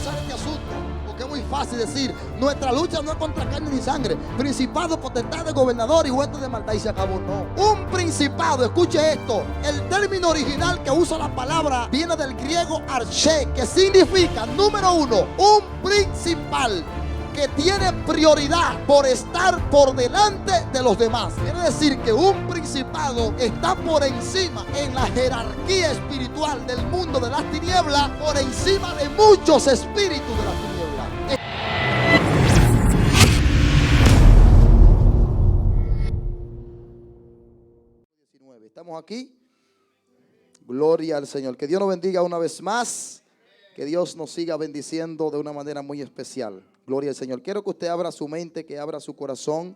usar este asunto, porque es muy fácil decir, nuestra lucha no es contra carne ni sangre, principado, potestad, gobernador y huestes de maldad, y se acabó. No, un principado, escuche esto, el término original que usa la palabra viene del griego arché, que significa, número uno, un principal que tiene prioridad por estar por delante de los demás. Quiere decir que un principado está por encima en la jerarquía espiritual del mundo de las tinieblas, por encima de muchos espíritus de las tinieblas. Estamos aquí. Gloria al Señor. Que Dios nos bendiga una vez más. Que Dios nos siga bendiciendo de una manera muy especial. Gloria al Señor. Quiero que usted abra su mente, que abra su corazón.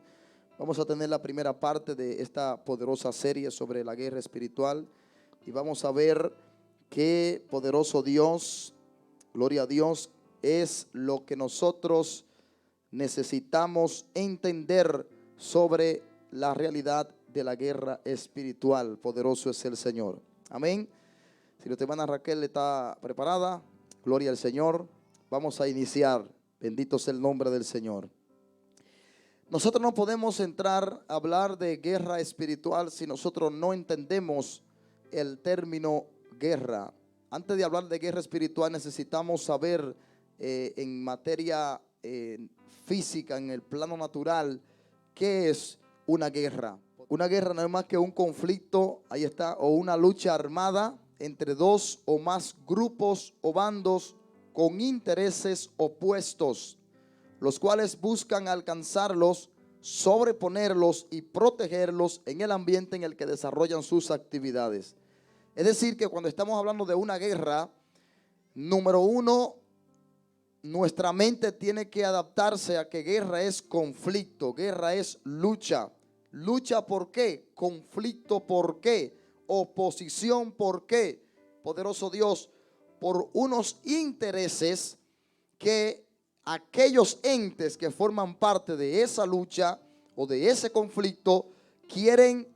Vamos a tener la primera parte de esta poderosa serie sobre la guerra espiritual. Y vamos a ver qué poderoso Dios, gloria a Dios, es lo que nosotros necesitamos entender sobre la realidad de la guerra espiritual. Poderoso es el Señor. Amén. Si nuestra hermana Raquel está preparada, gloria al Señor. Vamos a iniciar. Bendito sea el nombre del Señor. Nosotros no podemos entrar a hablar de guerra espiritual si nosotros no entendemos el término guerra. Antes de hablar de guerra espiritual necesitamos saber en materia física, en el plano natural, qué es una guerra. Una guerra no es más que un conflicto, ahí está, o una lucha armada entre dos o más grupos o bandos con intereses opuestos, los cuales buscan alcanzarlos, sobreponerlos y protegerlos en el ambiente en el que desarrollan sus actividades. Es decir, que cuando estamos hablando de una guerra, número uno, nuestra mente tiene que adaptarse a que guerra es conflicto, guerra es lucha. Lucha, ¿por qué? Conflicto, ¿por qué? Oposición, ¿por qué? Poderoso Dios, por unos intereses que aquellos entes que forman parte de esa lucha o de ese conflicto quieren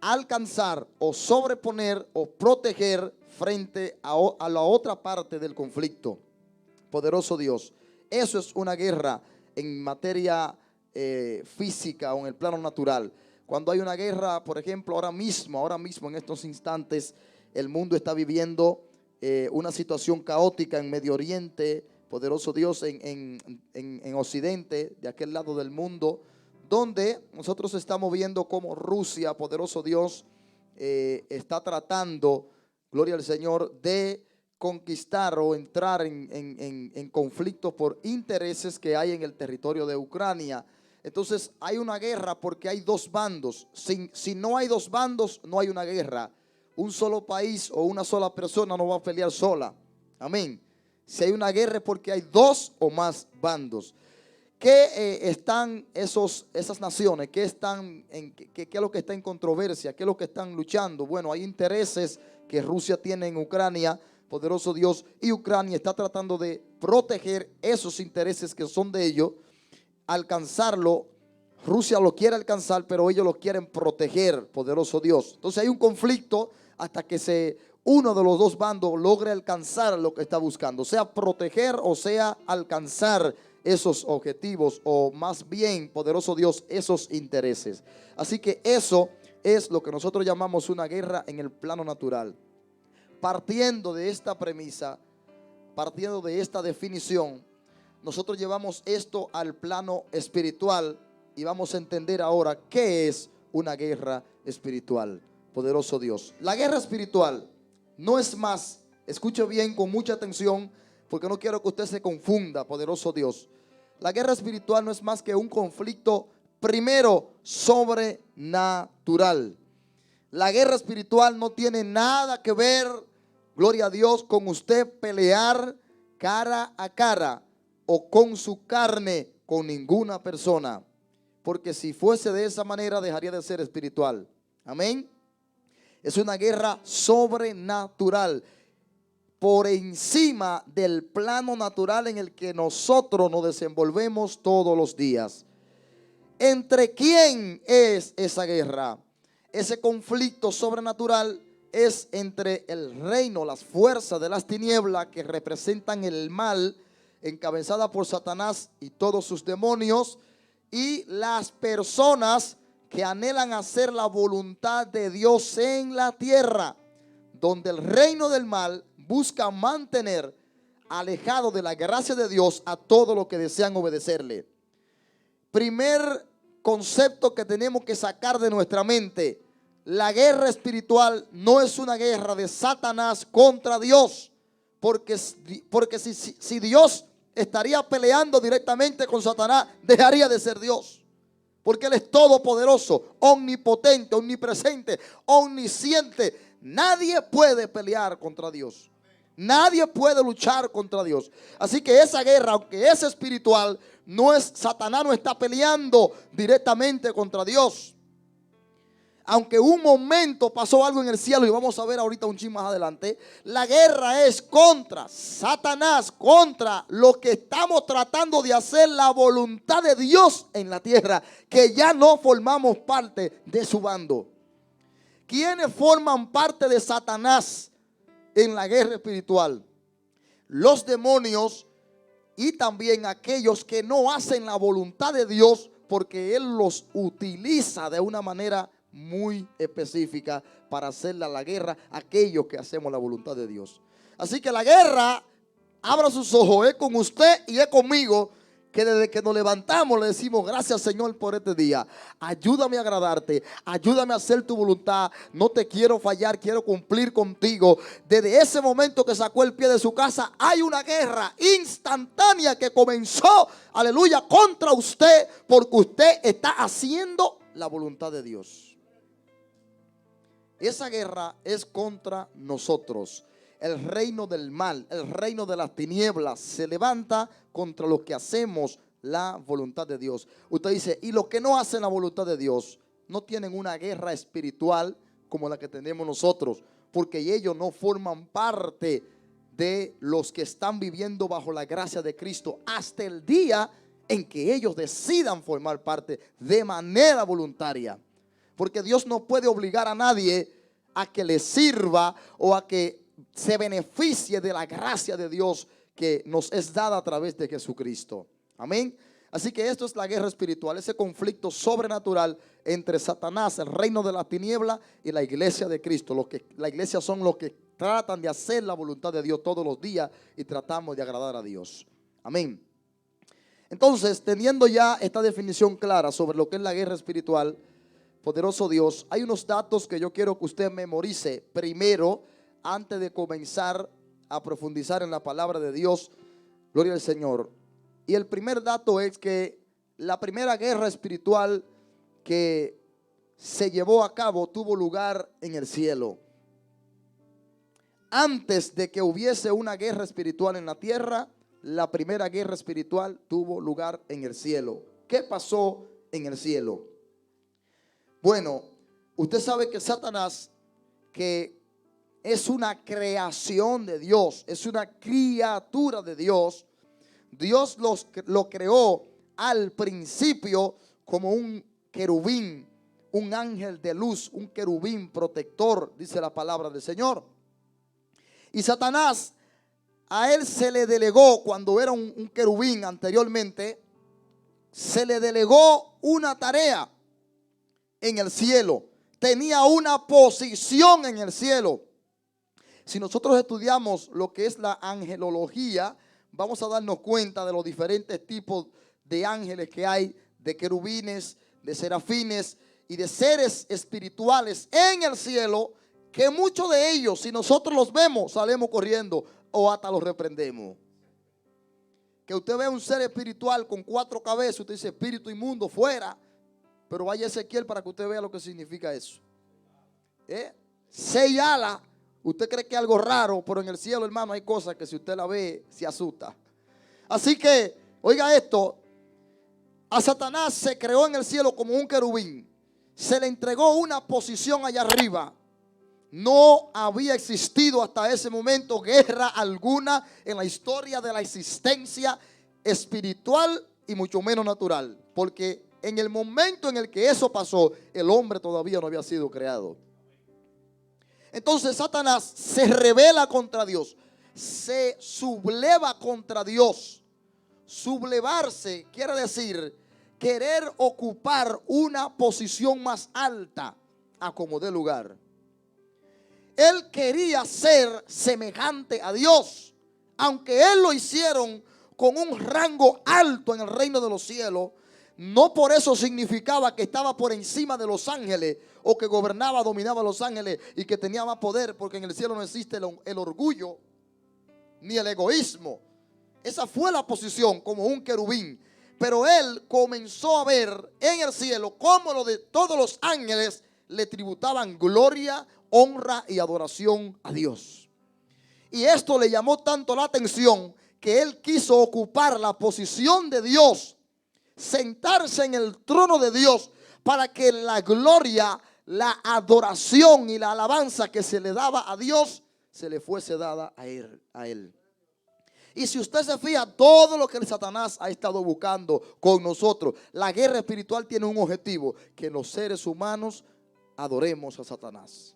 alcanzar o sobreponer o proteger frente a la otra parte del conflicto. Poderoso Dios, eso es una guerra en materia física o en el plano natural. Cuando hay una guerra, por ejemplo, ahora mismo en estos instantes, el mundo está viviendo una situación caótica en Medio Oriente, poderoso Dios, en Occidente, de aquel lado del mundo, donde nosotros estamos viendo cómo Rusia, poderoso Dios, está tratando, gloria al Señor, de conquistar o entrar en conflictos por intereses que hay en el territorio de Ucrania. Entonces hay una guerra porque hay dos bandos. Si no hay dos bandos, no hay una guerra. Un solo país o una sola persona no va a pelear sola. Amén. Si hay una guerra es porque hay dos o más bandos. ¿Qué están esas naciones? ¿Qué es lo que está en controversia? ¿Qué es lo que están luchando? Bueno, hay intereses que Rusia tiene en Ucrania, poderoso Dios, y Ucrania está tratando de proteger esos intereses que son de ellos, alcanzarlo. Rusia lo quiere alcanzar, pero ellos lo quieren proteger, poderoso Dios. Entonces hay un conflicto hasta que uno de los dos bandos logre alcanzar lo que está buscando, sea proteger o sea alcanzar esos objetivos, o más bien, poderoso Dios, esos intereses. Así que eso es lo que nosotros llamamos una guerra en el plano natural. Partiendo de esta premisa, partiendo de esta definición, nosotros llevamos esto al plano espiritual y vamos a entender ahora qué es una guerra espiritual. Poderoso Dios. La guerra espiritual no es más, escuche bien con mucha atención, porque no quiero que usted se confunda, poderoso Dios. La guerra espiritual no es más que un conflicto, primero, sobrenatural. La guerra espiritual no tiene nada que ver, gloria a Dios, con usted pelear cara a cara o con su carne con ninguna persona. Porque si fuese de esa manera dejaría de ser espiritual. Amén. Es una guerra sobrenatural, por encima del plano natural en el que nosotros nos desenvolvemos todos los días. ¿Entre quién es esa guerra? Ese conflicto sobrenatural es entre el reino, las fuerzas de las tinieblas que representan el mal, encabezada por Satanás y todos sus demonios, y las personas que anhelan hacer la voluntad de Dios en la tierra, donde el reino del mal busca mantener alejado de la gracia de Dios a todos los que desean obedecerle. Primer concepto que tenemos que sacar de nuestra mente: la guerra espiritual no es una guerra de Satanás contra Dios, porque si Dios estaría peleando directamente con Satanás, dejaría de ser Dios, porque Él es todopoderoso, omnipotente, omnipresente, omnisciente. Nadie puede pelear contra Dios. Nadie puede luchar contra Dios. Así que esa guerra, aunque es espiritual, no es, Satanás no está peleando directamente contra Dios. Aunque un momento pasó algo en el cielo, y vamos a ver ahorita un chin más adelante, la guerra es contra Satanás, contra lo que estamos tratando de hacer la voluntad de Dios en la tierra, que ya no formamos parte de su bando. ¿Quiénes forman parte de Satanás en la guerra espiritual? Los demonios y también aquellos que no hacen la voluntad de Dios, porque Él los utiliza de una manera muy específica para hacerle la guerra a aquellos que hacemos la voluntad de Dios. Así que la guerra, abra sus ojos, es con usted y es conmigo, que desde que nos levantamos le decimos: gracias, Señor, por este día. Ayúdame a agradarte, ayúdame a hacer tu voluntad. No te quiero fallar, quiero cumplir contigo. Desde ese momento que sacó el pie de su casa, hay una guerra instantánea que comenzó, aleluya, contra usted, porque usted está haciendo la voluntad de Dios. Esa guerra es contra nosotros. El reino del mal, el reino de las tinieblas se levanta contra los que hacemos la voluntad de Dios. Usted dice: y los que no hacen la voluntad de Dios no tienen una guerra espiritual como la que tenemos nosotros, porque ellos no forman parte de los que están viviendo bajo la gracia de Cristo hasta el día en que ellos decidan formar parte de manera voluntaria. Porque Dios no puede obligar a nadie a que le sirva o a que se beneficie de la gracia de Dios que nos es dada a través de Jesucristo. Amén. Así que esto es la guerra espiritual, ese conflicto sobrenatural entre Satanás, el reino de la tiniebla, y la iglesia de Cristo. La iglesia son los que tratan de hacer la voluntad de Dios todos los días y tratamos de agradar a Dios. Amén. Entonces, teniendo ya esta definición clara sobre lo que es la guerra espiritual, poderoso Dios, hay unos datos que yo quiero que usted memorice primero, antes de comenzar a profundizar en la palabra de Dios. Gloria al Señor. Y el primer dato es que la primera guerra espiritual que se llevó a cabo tuvo lugar en el cielo. Antes de que hubiese una guerra espiritual en la tierra, la primera guerra espiritual tuvo lugar en el cielo. ¿Qué pasó en el cielo? Bueno, usted sabe que Satanás, que es una creación de Dios, es una criatura de Dios. Dios lo creó al principio como un querubín, un ángel de luz, un querubín protector, dice la palabra del Señor. Y Satanás, a él se le delegó, cuando era un querubín anteriormente, se le delegó una tarea en el cielo. Tenía una posición en el cielo. Si nosotros estudiamos lo que es la angelología, vamos a darnos cuenta de los diferentes tipos de ángeles que hay, de querubines, de serafines y de seres espirituales en el cielo, que muchos de ellos, si nosotros los vemos, salimos corriendo o hasta los reprendemos. Que usted ve un ser espiritual con 4 cabezas, usted dice: espíritu inmundo, fuera. Pero vaya a Ezequiel para que usted vea lo que significa eso. 6 alas. Usted cree que es algo raro, pero en el cielo, hermano, hay cosas que si usted la ve, se asusta. Así que, oiga esto, a Satanás se creó en el cielo como un querubín. Se le entregó una posición allá arriba. No había existido hasta ese momento guerra alguna en la historia de la existencia espiritual y mucho menos natural. Porque en el momento en el que eso pasó, el hombre todavía no había sido creado. Entonces Satanás se rebela contra Dios, se subleva contra Dios, Sublevarse quiere decir querer ocupar una posición más alta a como dé lugar. Él quería ser semejante a Dios, aunque él lo hicieron con un rango alto en el reino de los cielos. No por eso significaba que estaba por encima de los ángeles o que gobernaba, dominaba a los ángeles y que tenía más poder, porque en el cielo no existe el orgullo ni el egoísmo. Esa fue la posición como un querubín. Pero él comenzó a ver en el cielo cómo lo de todos los ángeles le tributaban gloria, honra y adoración a Dios. Y esto le llamó tanto la atención que él quiso ocupar la posición de Dios, sentarse en el trono de Dios, para que la gloria, la adoración y la alabanza que se le daba a Dios se le fuese dada a él. Y si usted se fija, todo lo que el Satanás ha estado buscando con nosotros, la guerra espiritual tiene un objetivo: que los seres humanos adoremos a Satanás.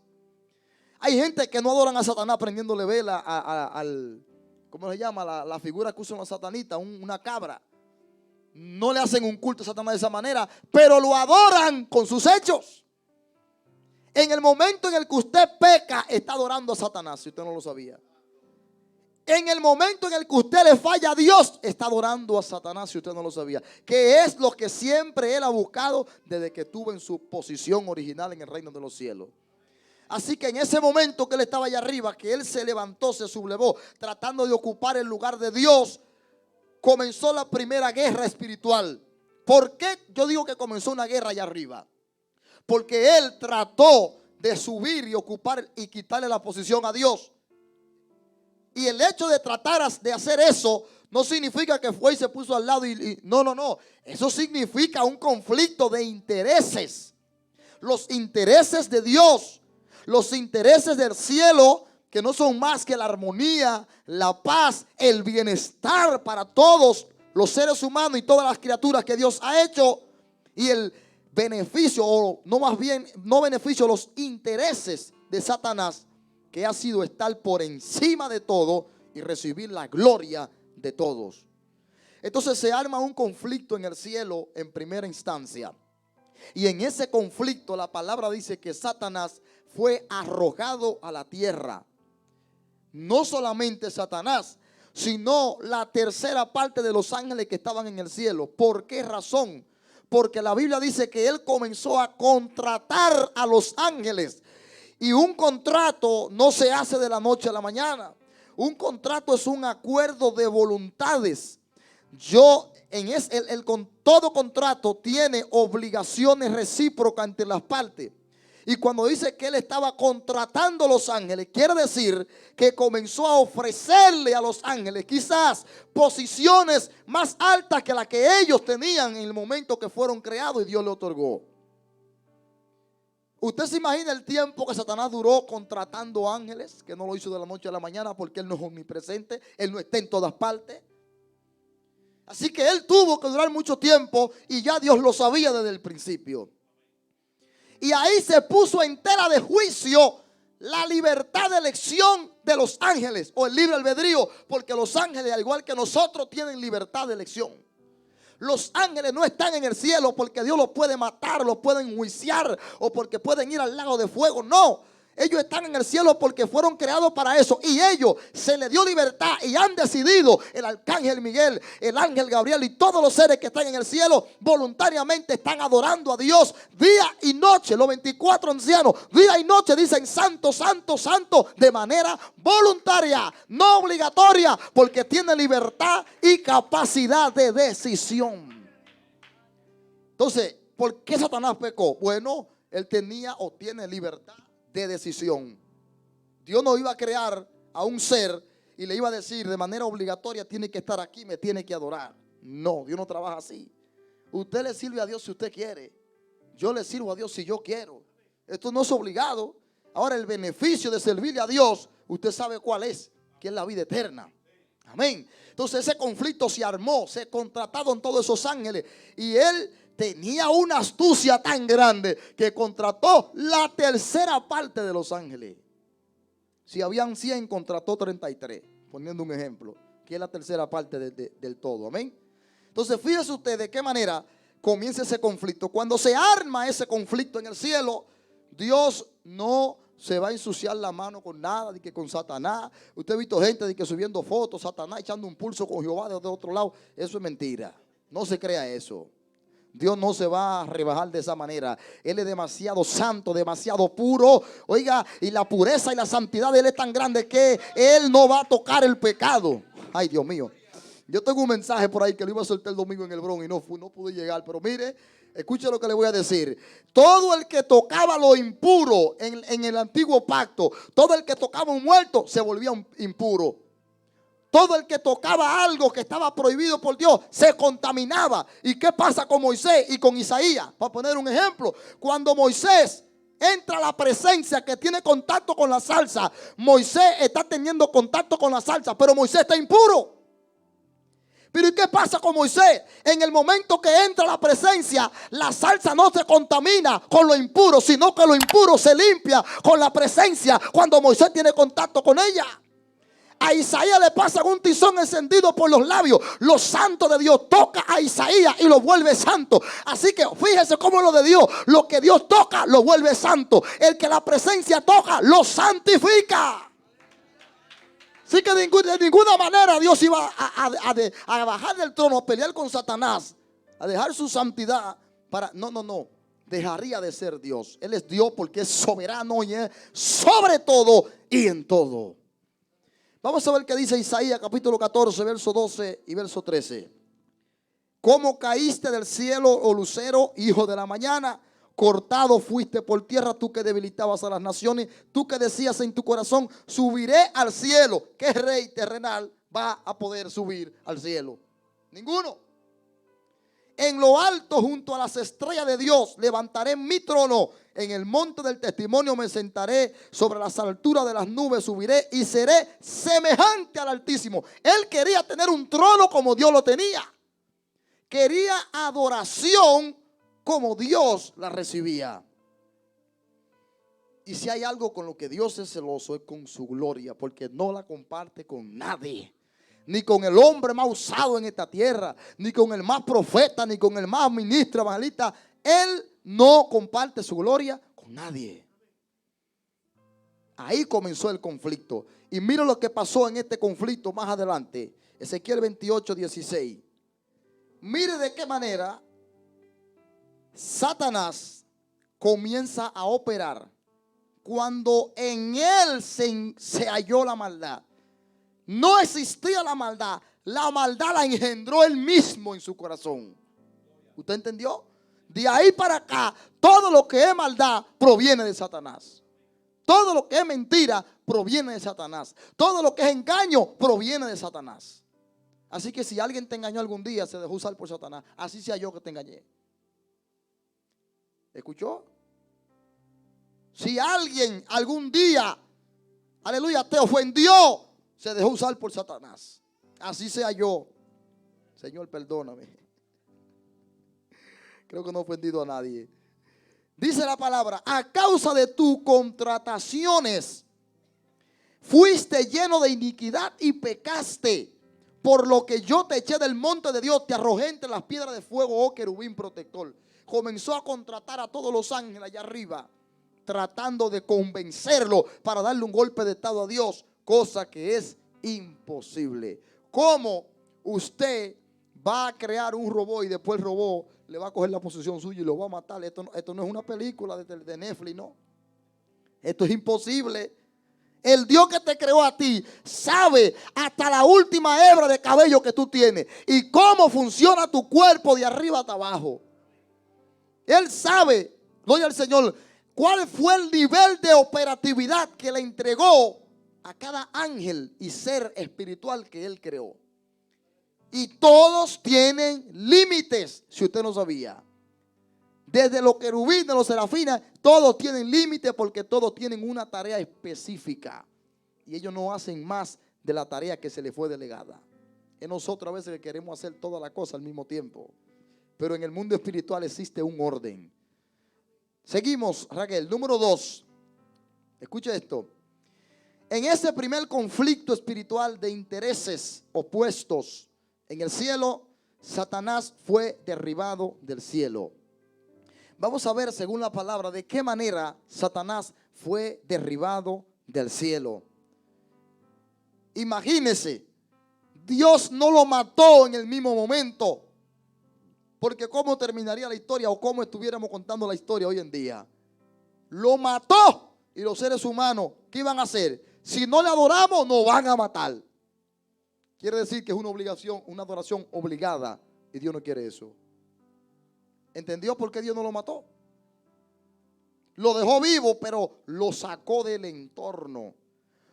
Hay gente que no adoran a Satanás prendiéndole vela al ¿cómo se llama? La figura que usan los satanistas, una cabra. No le hacen un culto a Satanás de esa manera, pero lo adoran con sus hechos. En el momento en el que usted peca, está adorando a Satanás, si usted no lo sabía. En el momento en el que usted le falla a Dios, está adorando a Satanás, si usted no lo sabía. Que es lo que siempre él ha buscado desde que estuvo en su posición original en el reino de los cielos. Así que en ese momento que él estaba allá arriba, que él se levantó, se sublevó, tratando de ocupar el lugar de Dios, comenzó la primera guerra espiritual. ¿Por qué yo digo que comenzó una guerra allá arriba? Porque él trató de subir y ocupar y quitarle la posición a Dios. Y el hecho de tratar de hacer eso no significa que fue y se puso al lado no. Eso significa un conflicto de intereses. Los intereses de Dios, los intereses del cielo, que no son más que la armonía, la paz, el bienestar para todos los seres humanos y todas las criaturas que Dios ha hecho, y el beneficio, o no más bien, no beneficio, los intereses de Satanás, que ha sido estar por encima de todo y recibir la gloria de todos. Entonces se arma un conflicto en el cielo en primera instancia. Y en ese conflicto la palabra dice que Satanás fue arrojado a la tierra. No solamente Satanás, sino la tercera parte de los ángeles que estaban en el cielo. ¿Por qué razón? Porque la Biblia dice que él comenzó a contratar a los ángeles. Y un contrato no se hace de la noche a la mañana. Un contrato es un acuerdo de voluntades. Todo contrato tiene obligaciones recíprocas entre las partes. Y cuando dice que él estaba contratando a los ángeles, quiere decir que comenzó a ofrecerle a los ángeles quizás posiciones más altas que las que ellos tenían en el momento que fueron creados y Dios le otorgó. ¿Usted se imagina el tiempo que Satanás duró contratando ángeles? Que no lo hizo de la noche a la mañana, porque él no es omnipresente, él no está en todas partes. Así que él tuvo que durar mucho tiempo y ya Dios lo sabía desde el principio. Y ahí se puso en tela de juicio la libertad de elección de los ángeles, o el libre albedrío, porque los ángeles, al igual que nosotros, tienen libertad de elección. Los ángeles no están en el cielo porque Dios los puede matar, los puede enjuiciar o porque pueden ir al lago de fuego. No, ellos están en el cielo porque fueron creados para eso. Y ellos se les dio libertad y han decidido, el arcángel Miguel, el ángel Gabriel y todos los seres que están en el cielo, voluntariamente están adorando a Dios día y noche. Los 24 ancianos día y noche dicen santo, santo, santo, de manera voluntaria, no obligatoria, porque tienen libertad y capacidad de decisión. Entonces, ¿por qué Satanás pecó? Bueno, él tenía o tiene libertad de decisión. Dios no iba a crear a un ser y le iba a decir de manera obligatoria: tiene que estar aquí, me tiene que adorar. No, Dios no trabaja así. Usted le sirve a Dios si usted quiere. Yo le sirvo a Dios si yo quiero. Esto no es obligado. Ahora, el beneficio de servirle a Dios, usted sabe cuál es, que es la vida eterna. Amén. Entonces ese conflicto se armó, se contrataron todos esos ángeles y él tenía una astucia tan grande que contrató la tercera parte de los ángeles. Si habían 100, contrató 33, poniendo un ejemplo, que es la tercera parte del todo. Amén. Entonces fíjese usted de qué manera comienza ese conflicto. Cuando se arma ese conflicto en el cielo, Dios no se va a ensuciar la mano con nada, de que con Satanás. Usted ha visto gente de que subiendo fotos, Satanás echando un pulso con Jehová de otro lado. Eso es mentira. No se crea eso. Dios no se va a rebajar de esa manera. Él es demasiado santo, demasiado puro. Oiga, y la pureza y la santidad de Él es tan grande que Él no va a tocar el pecado. Ay, Dios mío. Yo tengo un mensaje por ahí que lo iba a soltar el domingo en el Bronx y no pude llegar. Pero mire, escuche lo que le voy a decir. Todo el que tocaba lo impuro en el antiguo pacto, todo el que tocaba un muerto se volvía impuro. Todo el que tocaba algo que estaba prohibido por Dios se contaminaba. ¿Y qué pasa con Moisés y con Isaías? Para poner un ejemplo, cuando Moisés entra a la presencia que tiene contacto con la salsa, Moisés está teniendo contacto con la salsa, pero Moisés está impuro. Pero ¿y qué pasa con Moisés? En el momento que entra a la presencia, la salsa no se contamina con lo impuro, sino que lo impuro se limpia con la presencia cuando Moisés tiene contacto con ella. A Isaías le pasa un tizón encendido por los labios. Los santos de Dios toca a Isaías y lo vuelve santo. Así que fíjese cómo lo de Dios, lo que Dios toca lo vuelve santo. El que la presencia toca lo santifica. Así que de ninguna manera Dios iba a bajar del trono, a pelear con Satanás, a dejar su santidad para... No. Dejaría de ser Dios. Él es Dios porque es soberano y es sobre todo y en todo. Vamos a ver qué dice Isaías capítulo 14, verso 12 y verso 13. ¿Cómo caíste del cielo, oh lucero, hijo de la mañana? Cortado fuiste por tierra, tú que debilitabas a las naciones, tú que decías en tu corazón, subiré al cielo. ¿Qué rey terrenal va a poder subir al cielo? Ninguno. En lo alto, junto a las estrellas de Dios, levantaré mi trono. En el monte del testimonio me sentaré, sobre las alturas de las nubes subiré y seré semejante al Altísimo. Él quería tener un trono como Dios lo tenía. Quería adoración como Dios la recibía. Y si hay algo con lo que Dios es celoso, es con su gloria, porque no la comparte con nadie. Ni con el hombre más usado en esta tierra, ni con el más profeta, ni con el más ministro, evangelista. Él no comparte su gloria con nadie. Ahí comenzó el conflicto. Y mira lo que pasó en este conflicto más adelante. Ezequiel 28, 16. Mire de qué manera Satanás comienza a operar cuando en él se halló la maldad. No existía la maldad la engendró él mismo en su corazón. ¿Usted entendió? De ahí para acá, todo lo que es maldad proviene de Satanás. Todo lo que es mentira proviene de Satanás. Todo lo que es engaño proviene de Satanás. Así que si alguien te engañó algún día, se dejó usar por Satanás. Así sea yo que te engañé. ¿Escuchó? Si alguien algún día, aleluya, te ofendió, se dejó usar por Satanás. Así sea yo. Señor, perdóname. Creo que no he ofendido a nadie. Dice la palabra: a causa de tus contrataciones fuiste lleno de iniquidad y pecaste. Por lo que yo te eché del monte de Dios, te arrojé entre las piedras de fuego, oh querubín protector. Comenzó a contratar a todos los ángeles allá arriba, tratando de convencerlo para darle un golpe de estado a Dios, cosa que es imposible. ¿Cómo usted va a crear un robot y después el robot le va a coger la posición suya y lo va a matar? Esto no es una película de Netflix, no. Esto es imposible. El Dios que te creó a ti sabe hasta la última hebra de cabello que tú tienes y cómo funciona tu cuerpo de arriba hasta abajo. Él sabe, gloria al Señor, cuál fue el nivel de operatividad que le entregó a cada ángel y ser espiritual que Él creó. Y todos tienen límites, si usted no sabía. Desde los querubines, los serafines, todos tienen límites porque todos tienen una tarea específica. Y ellos no hacen más de la tarea que se les fue delegada. Es nosotros a veces que queremos hacer toda la cosa al mismo tiempo. Pero en el mundo espiritual existe un orden. Seguimos, Raquel. Número 2. Escucha esto. En ese primer conflicto espiritual de intereses opuestos en el cielo, Satanás fue derribado del cielo. Vamos a ver, según la palabra, de qué manera Satanás fue derribado del cielo. Imagínese, Dios no lo mató en el mismo momento. Porque ¿cómo terminaría la historia o cómo estuviéramos contando la historia hoy en día? Lo mató. Y los seres humanos, ¿qué iban a hacer? Si no le adoramos, nos van a matar. Quiere decir que es una obligación, una adoración obligada. Y Dios no quiere eso. ¿Entendió por qué Dios no lo mató? Lo dejó vivo, pero lo sacó del entorno.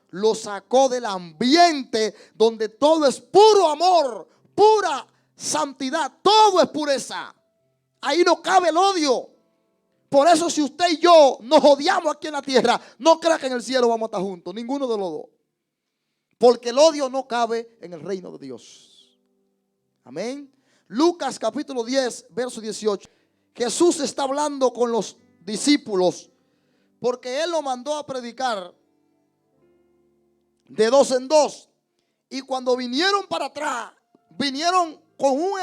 Lo sacó del ambiente donde todo es puro amor, pura santidad, todo es pureza. Ahí no cabe el odio. Por eso si usted y yo nos odiamos aquí en la tierra, no crea que en el cielo vamos a estar juntos, ninguno de los dos. Porque el odio no cabe en el reino de Dios. Amén. Lucas capítulo 10, verso 18. Jesús está hablando con los discípulos porque Él lo mandó a predicar de dos en dos. Y cuando vinieron para atrás, vinieron con un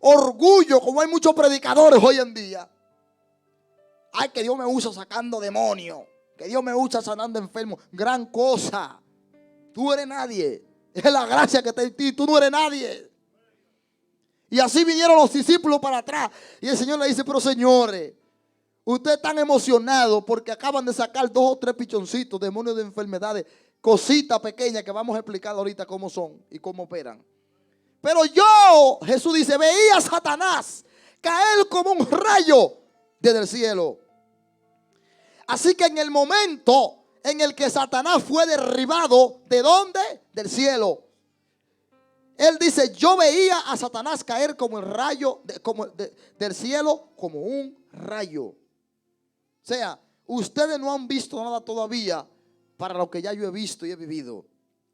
orgullo, como hay muchos predicadores hoy en día. Ay, que Dios me usa sacando demonios, que Dios me usa sanando enfermos. Gran cosa. Tú eres nadie. Es la gracia que está en ti. Tú no eres nadie. Y así vinieron los discípulos para atrás. Y el Señor le dice, pero señores, ustedes están emocionados porque acaban de sacar 2 o 3 pichoncitos, demonios de enfermedades, cositas pequeñas que vamos a explicar ahorita cómo son y cómo operan. Pero yo, Jesús dice, veía a Satanás caer como un rayo desde el cielo. Así que en el momento en el que Satanás fue derribado, ¿de dónde? Del cielo. Él dice, yo veía a Satanás caer como el rayo del cielo, como un rayo. O sea, ustedes no han visto nada todavía para lo que ya yo he visto y he vivido.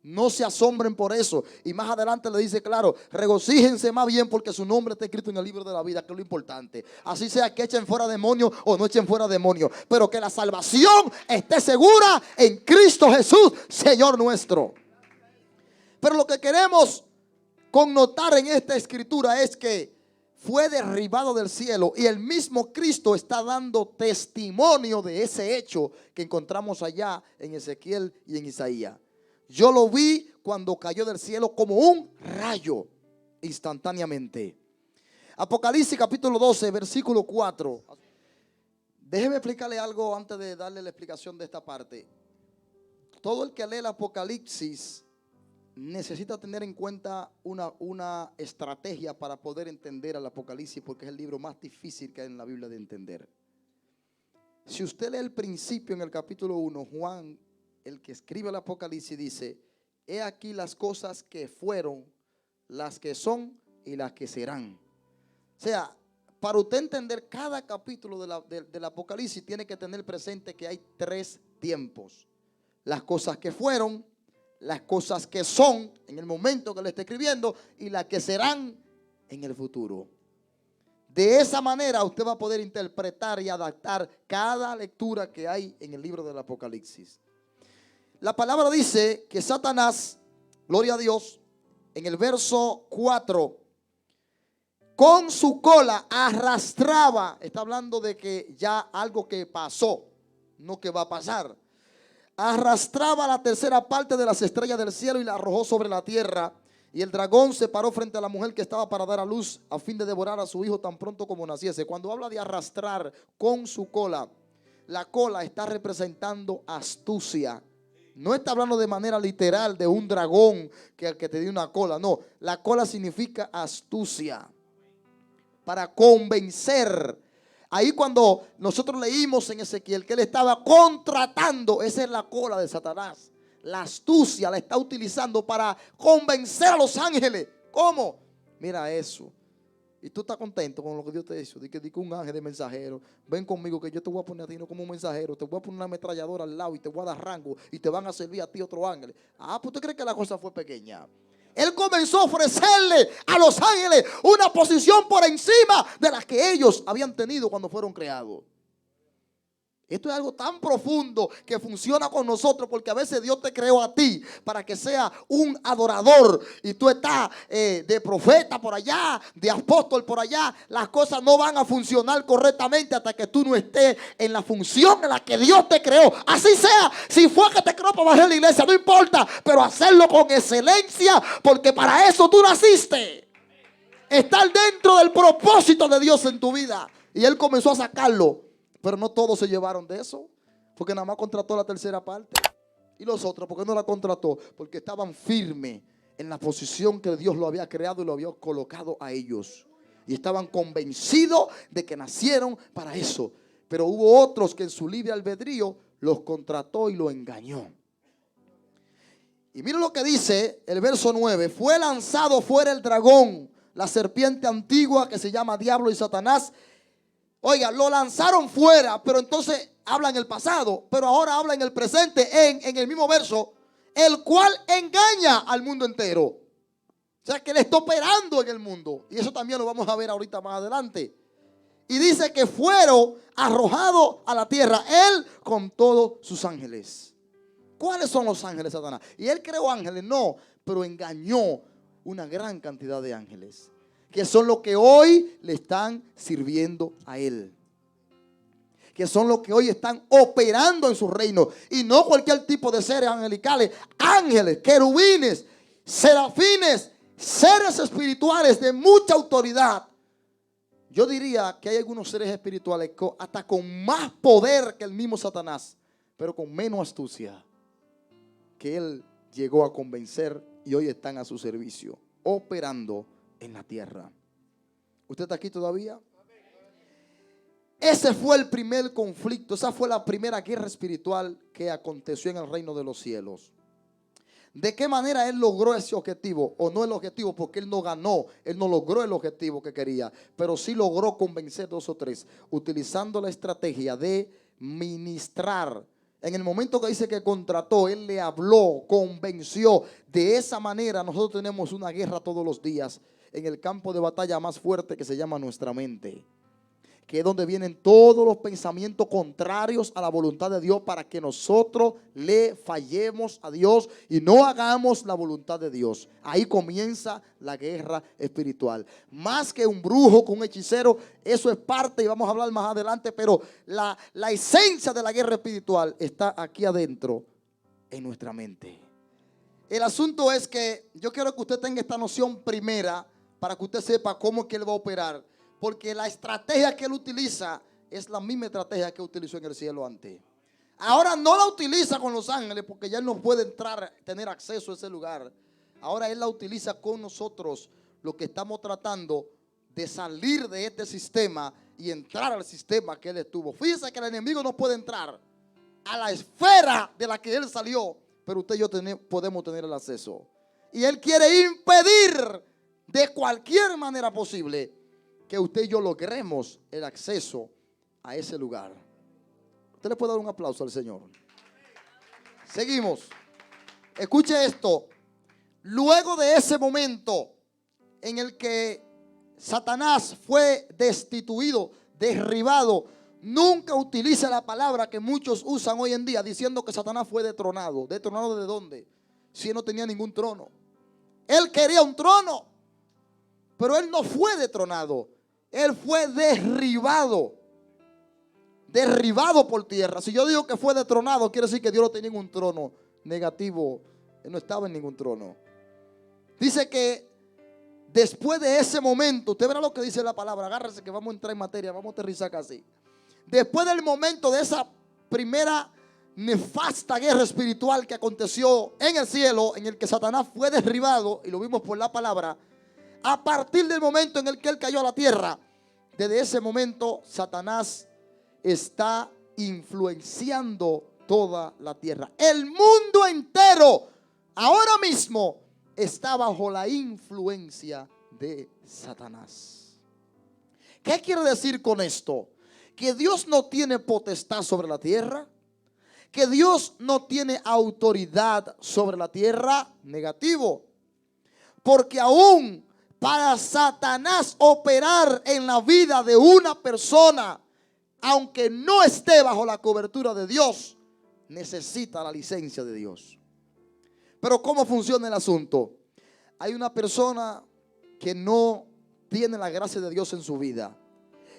No se asombren por eso. Y más adelante le dice claro, regocíjense más bien porque su nombre está escrito en el libro de la vida, que es lo importante. Así sea que echen fuera demonios o no echen fuera demonios, pero que la salvación esté segura en Cristo Jesús, Señor nuestro. Pero lo que queremos connotar en esta escritura es que fue derribado del cielo y el mismo Cristo está dando testimonio de ese hecho que encontramos allá en Ezequiel y en Isaías. Yo lo vi cuando cayó del cielo como un rayo instantáneamente. Apocalipsis capítulo 12, versículo 4. Déjeme explicarle algo antes de darle la explicación de esta parte. Todo el que lee el Apocalipsis necesita tener en cuenta una estrategia para poder entender el Apocalipsis, porque es el libro más difícil que hay en la Biblia de entender. Si usted lee el principio en el capítulo 1, Juan, el que escribe el Apocalipsis, dice, he aquí las cosas que fueron, las que son y las que serán. O sea, para usted entender cada capítulo del Apocalipsis tiene que tener presente que hay 3 tiempos. Las cosas que fueron, las cosas que son en el momento que le está escribiendo y las que serán en el futuro. De esa manera usted va a poder interpretar y adaptar cada lectura que hay en el libro del Apocalipsis. La palabra dice que Satanás, gloria a Dios, en el verso 4, con su cola arrastraba, está hablando de que ya algo que pasó, no que va a pasar. Arrastraba la tercera parte de las estrellas del cielo y la arrojó sobre la tierra. Y el dragón se paró frente a la mujer que estaba para dar a luz a fin de devorar a su hijo tan pronto como naciese. Cuando habla de arrastrar con su cola, la cola está representando astucia. No está hablando de manera literal de un dragón que te dio una cola. No, la cola significa astucia. Para convencer. Ahí cuando nosotros leímos en Ezequiel que él estaba contratando, esa es la cola de Satanás. La astucia la está utilizando para convencer a los ángeles. ¿Cómo? Mira eso. Y tú estás contento con lo que Dios te hizo. Dice que un ángel de mensajero, ven conmigo que yo te voy a poner a ti no como un mensajero. Te voy a poner una ametralladora al lado y te voy a dar rango y te van a servir a ti otro ángel. Ah, pues ¿tú crees que la cosa fue pequeña? Él comenzó a ofrecerle a los ángeles una posición por encima de la que ellos habían tenido cuando fueron creados. Esto es algo tan profundo que funciona con nosotros, porque a veces Dios te creó a ti para que sea un adorador y tú estás de profeta por allá, de apóstol por allá. Las cosas no van a funcionar correctamente hasta que tú no estés en la función en la que Dios te creó. Así sea, si fue que te creó para bajar la iglesia, no importa, pero hacerlo con excelencia, porque para eso tú naciste. Estar dentro del propósito de Dios en tu vida. Y Él comenzó a sacarlo. Pero no todos se llevaron de eso, porque nada más contrató la tercera parte. Y los otros, ¿por qué no la contrató? Porque estaban firmes en la posición que Dios lo había creado y lo había colocado a ellos. Y estaban convencidos de que nacieron para eso. Pero hubo otros que en su libre albedrío los contrató y los engañó. Y miren lo que dice el verso 9. Fue lanzado fuera el dragón, la serpiente antigua que se llama Diablo y Satanás. Oiga, lo lanzaron fuera, pero entonces habla en el pasado, pero ahora habla en el presente, en el mismo verso, el cual engaña al mundo entero. O sea, que él está operando en el mundo. Y eso también lo vamos a ver ahorita más adelante. Y dice que fueron arrojados a la tierra, él con todos sus ángeles. ¿Cuáles son los ángeles, Satanás? Y él creó ángeles, no, pero engañó una gran cantidad de ángeles, que son los que hoy le están sirviendo a él, que son los que hoy están operando en su reino. Y no cualquier tipo de seres angelicales, ángeles, querubines, serafines, seres espirituales de mucha autoridad. Yo diría que hay algunos seres espirituales hasta con más poder que el mismo Satanás, pero con menos astucia, que él llegó a convencer y hoy están a su servicio, operando en la tierra. ¿Usted está aquí todavía? Ese fue el primer conflicto, esa fue la primera guerra espiritual que aconteció en el reino de los cielos. ¿De qué manera él logró ese objetivo? O no el objetivo, porque él no ganó, él no logró el objetivo que quería, pero sí logró convencer 2 o 3, utilizando la estrategia de ministrar. En el momento que dice que contrató, él le habló, convenció. De esa manera nosotros tenemos una guerra todos los días en el campo de batalla más fuerte que se llama nuestra mente, que es donde vienen todos los pensamientos contrarios a la voluntad de Dios para que nosotros le fallemos a Dios y no hagamos la voluntad de Dios. Ahí comienza la guerra espiritual. Más que un brujo, con un hechicero, eso es parte y vamos a hablar más adelante, pero la esencia de la guerra espiritual está aquí adentro en nuestra mente. El asunto es que yo quiero que usted tenga esta noción primera para que usted sepa cómo es que él va a operar. Porque la estrategia que él utiliza es la misma estrategia que utilizó en el cielo antes. Ahora no la utiliza con los ángeles porque ya él no puede entrar, tener acceso a ese lugar. Ahora él la utiliza con nosotros, los que estamos tratando de salir de este sistema y entrar al sistema que él estuvo. Fíjese que el enemigo no puede entrar a la esfera de la que él salió, pero usted y yo podemos tener el acceso. Y él quiere impedir de cualquier manera posible que usted y yo logremos el acceso a ese lugar. Usted le puede dar un aplauso al Señor. Seguimos. Escuche esto. Luego de ese momento en el que Satanás fue destituido, derribado, nunca utilice la palabra que muchos usan hoy en día diciendo que Satanás fue destronado. ¿Destronado de dónde? Si él no tenía ningún trono. Él quería un trono, pero él no fue destronado. Él fue derribado. Derribado por tierra. Si yo digo que fue destronado, quiere decir que Dios no tenía ningún trono. Negativo. Él no estaba en ningún trono. Dice que después de ese momento, usted verá lo que dice la palabra. Agárrese que vamos a entrar en materia. Vamos a aterrizar casi. Después del momento de esa primera nefasta guerra espiritual que aconteció en el cielo, en el que Satanás fue derribado, y lo vimos por la palabra, a partir del momento en el que él cayó a la tierra, desde ese momento Satanás está influenciando toda la tierra. El mundo entero ahora mismo está bajo la influencia de Satanás. ¿Qué quiere decir con esto? Que Dios no tiene potestad sobre la tierra, que Dios no tiene autoridad sobre la tierra. Negativo. Porque aún para Satanás operar en la vida de una persona aunque no esté bajo la cobertura de Dios, necesita la licencia de Dios. Pero ¿cómo funciona el asunto? Hay una persona que no tiene la gracia de Dios en su vida,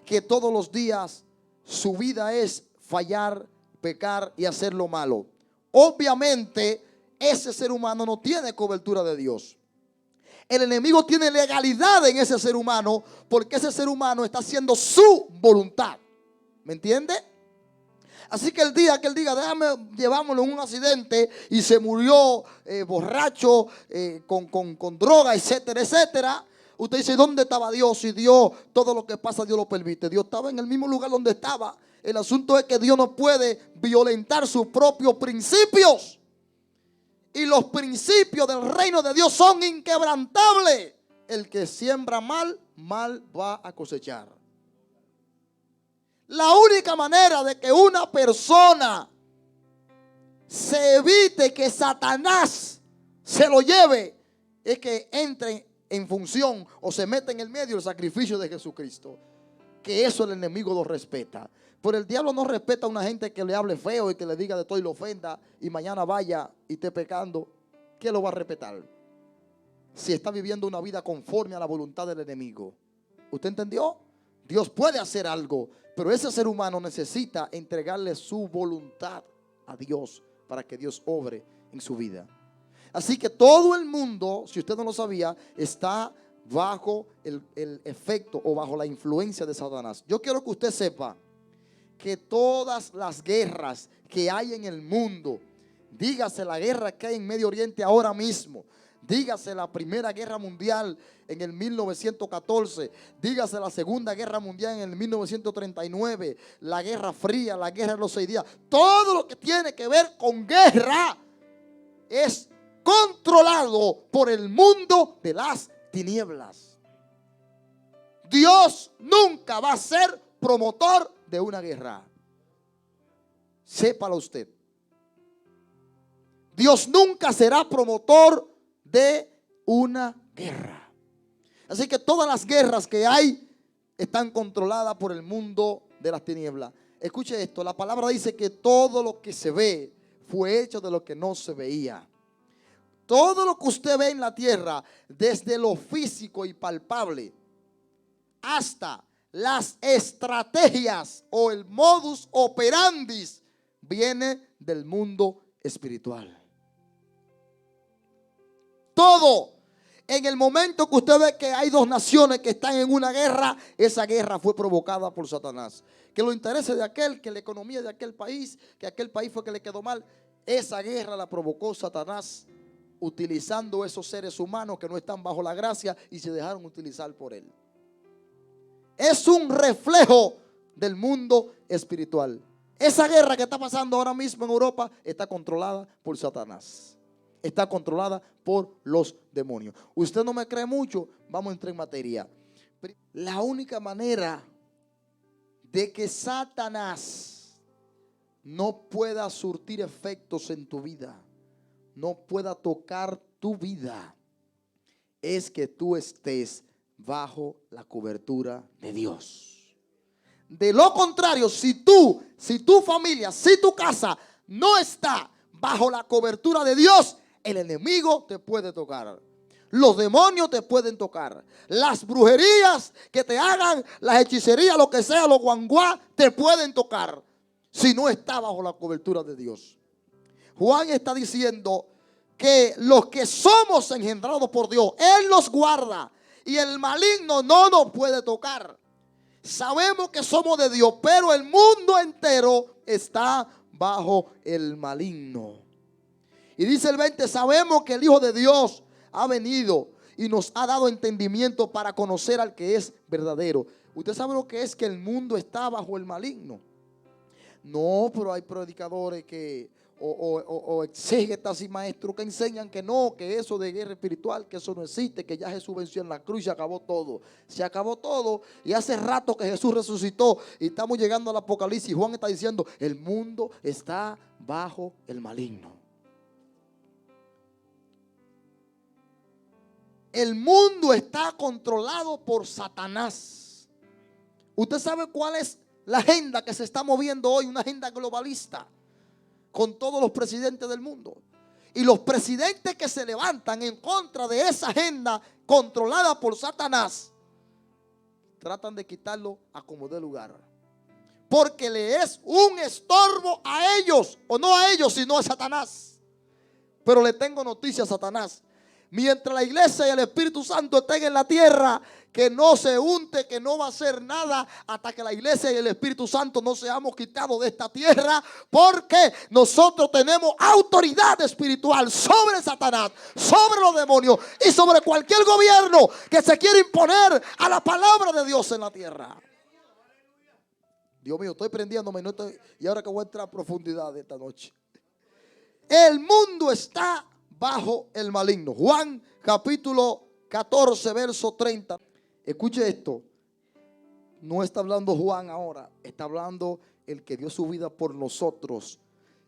que todos los días su vida es fallar, pecar y hacer lo malo. Obviamente ese ser humano no tiene cobertura de Dios. El enemigo tiene legalidad en ese ser humano porque ese ser humano está haciendo su voluntad. ¿Me entiende? Así que el día que él diga, déjame llevámoslo en un accidente y se murió borracho, con droga, etcétera, etcétera. Usted dice, ¿dónde estaba Dios? Si Dios, todo lo que pasa, Dios lo permite. Dios estaba en el mismo lugar donde estaba. El asunto es que Dios no puede violentar sus propios principios. Y los principios del reino de Dios son inquebrantables. El que siembra mal, mal va a cosechar. La única manera de que una persona se evite que Satanás se lo lleve es que entre en función o se meta en el medio el sacrificio de Jesucristo. Que eso el enemigo lo respeta. Pero el diablo no respeta a una gente que le hable feo y que le diga de todo y lo ofenda y mañana vaya y esté pecando. ¿Qué lo va a respetar? Si está viviendo una vida conforme a la voluntad del enemigo. ¿Usted entendió? Dios puede hacer algo, pero ese ser humano necesita entregarle su voluntad a Dios para que Dios obre en su vida. Así que todo el mundo, si usted no lo sabía, está bajo el efecto o bajo la influencia de Satanás. Yo quiero que usted sepa que todas las guerras que hay en el mundo, dígase la guerra que hay en Medio Oriente ahora mismo, dígase la Primera Guerra Mundial en el 1914, dígase la Segunda Guerra Mundial en el 1939, la Guerra Fría, la Guerra de los 6 días, todo lo que tiene que ver con guerra es controlado por el mundo de las tinieblas. Dios nunca va a ser promotor de una guerra. Sépalo usted. Dios nunca será promotor de una guerra. Así que todas las guerras que hay están controladas por el mundo de las tinieblas. Escuche esto, la palabra dice que todo lo que se ve fue hecho de lo que no se veía. Todo lo que usted ve en la tierra, desde lo físico y palpable hasta las estrategias o el modus operandi, viene del mundo espiritual. Todo. En el momento que usted ve que hay dos naciones que están en una guerra, esa guerra fue provocada por Satanás. Que los intereses de aquel, que la economía de aquel país, que aquel país fue que le quedó mal, esa guerra la provocó Satanás utilizando esos seres humanos que no están bajo la gracia y se dejaron utilizar por él. Es un reflejo del mundo espiritual. Esa guerra que está pasando ahora mismo en Europa está controlada por Satanás. Está controlada por los demonios. Usted no me cree mucho, vamos a entrar en materia. La única manera de que Satanás no pueda surtir efectos en tu vida, no pueda tocar tu vida, es que tú estés bajo la cobertura de Dios. De lo contrario, si tu familia, si tu casa no está bajo la cobertura de Dios, el enemigo te puede tocar. Los demonios te pueden tocar. Las brujerías que te hagan, las hechicerías, lo que sea, los guanguá, te pueden tocar. Si no está bajo la cobertura de Dios. Juan está diciendo que los que somos engendrados por Dios, Él nos guarda. Y el maligno no nos puede tocar. Sabemos que somos de Dios, pero el mundo entero está bajo el maligno. Y dice el 20, sabemos que el Hijo de Dios ha venido y nos ha dado entendimiento para conocer al que es verdadero. ¿Usted sabe lo que es que el mundo está bajo el maligno? No, pero hay predicadores que o exégetas y maestros que enseñan que no, que eso de guerra espiritual, que eso no existe, que ya Jesús venció en la cruz y se acabó todo. Se acabó todo y hace rato que Jesús resucitó y estamos llegando al Apocalipsis y Juan está diciendo, el mundo está bajo el maligno. El mundo está controlado por Satanás. ¿Usted sabe cuál es la agenda que se está moviendo hoy, una agenda globalista, con todos los presidentes del mundo. Y los presidentes que se levantan en contra de esa agenda controlada por Satanás, tratan de quitarlo a como dé lugar. Porque le es un estorbo a ellos, o no a ellos, sino a Satanás. Pero le tengo noticia a Satanás. Mientras la iglesia y el Espíritu Santo estén en la tierra, que no se unte, que no va a hacer nada hasta que la iglesia y el Espíritu Santo no seamos quitados de esta tierra, porque nosotros tenemos autoridad espiritual sobre Satanás, sobre los demonios y sobre cualquier gobierno que se quiera imponer a la palabra de Dios en la tierra. Dios mío, estoy prendiéndome y ahora que voy a entrar a profundidad de esta noche. El mundo está bajo el maligno. Juan capítulo 14 verso 30. Escuche esto. No está hablando Juan ahora. Está hablando el que dio su vida por nosotros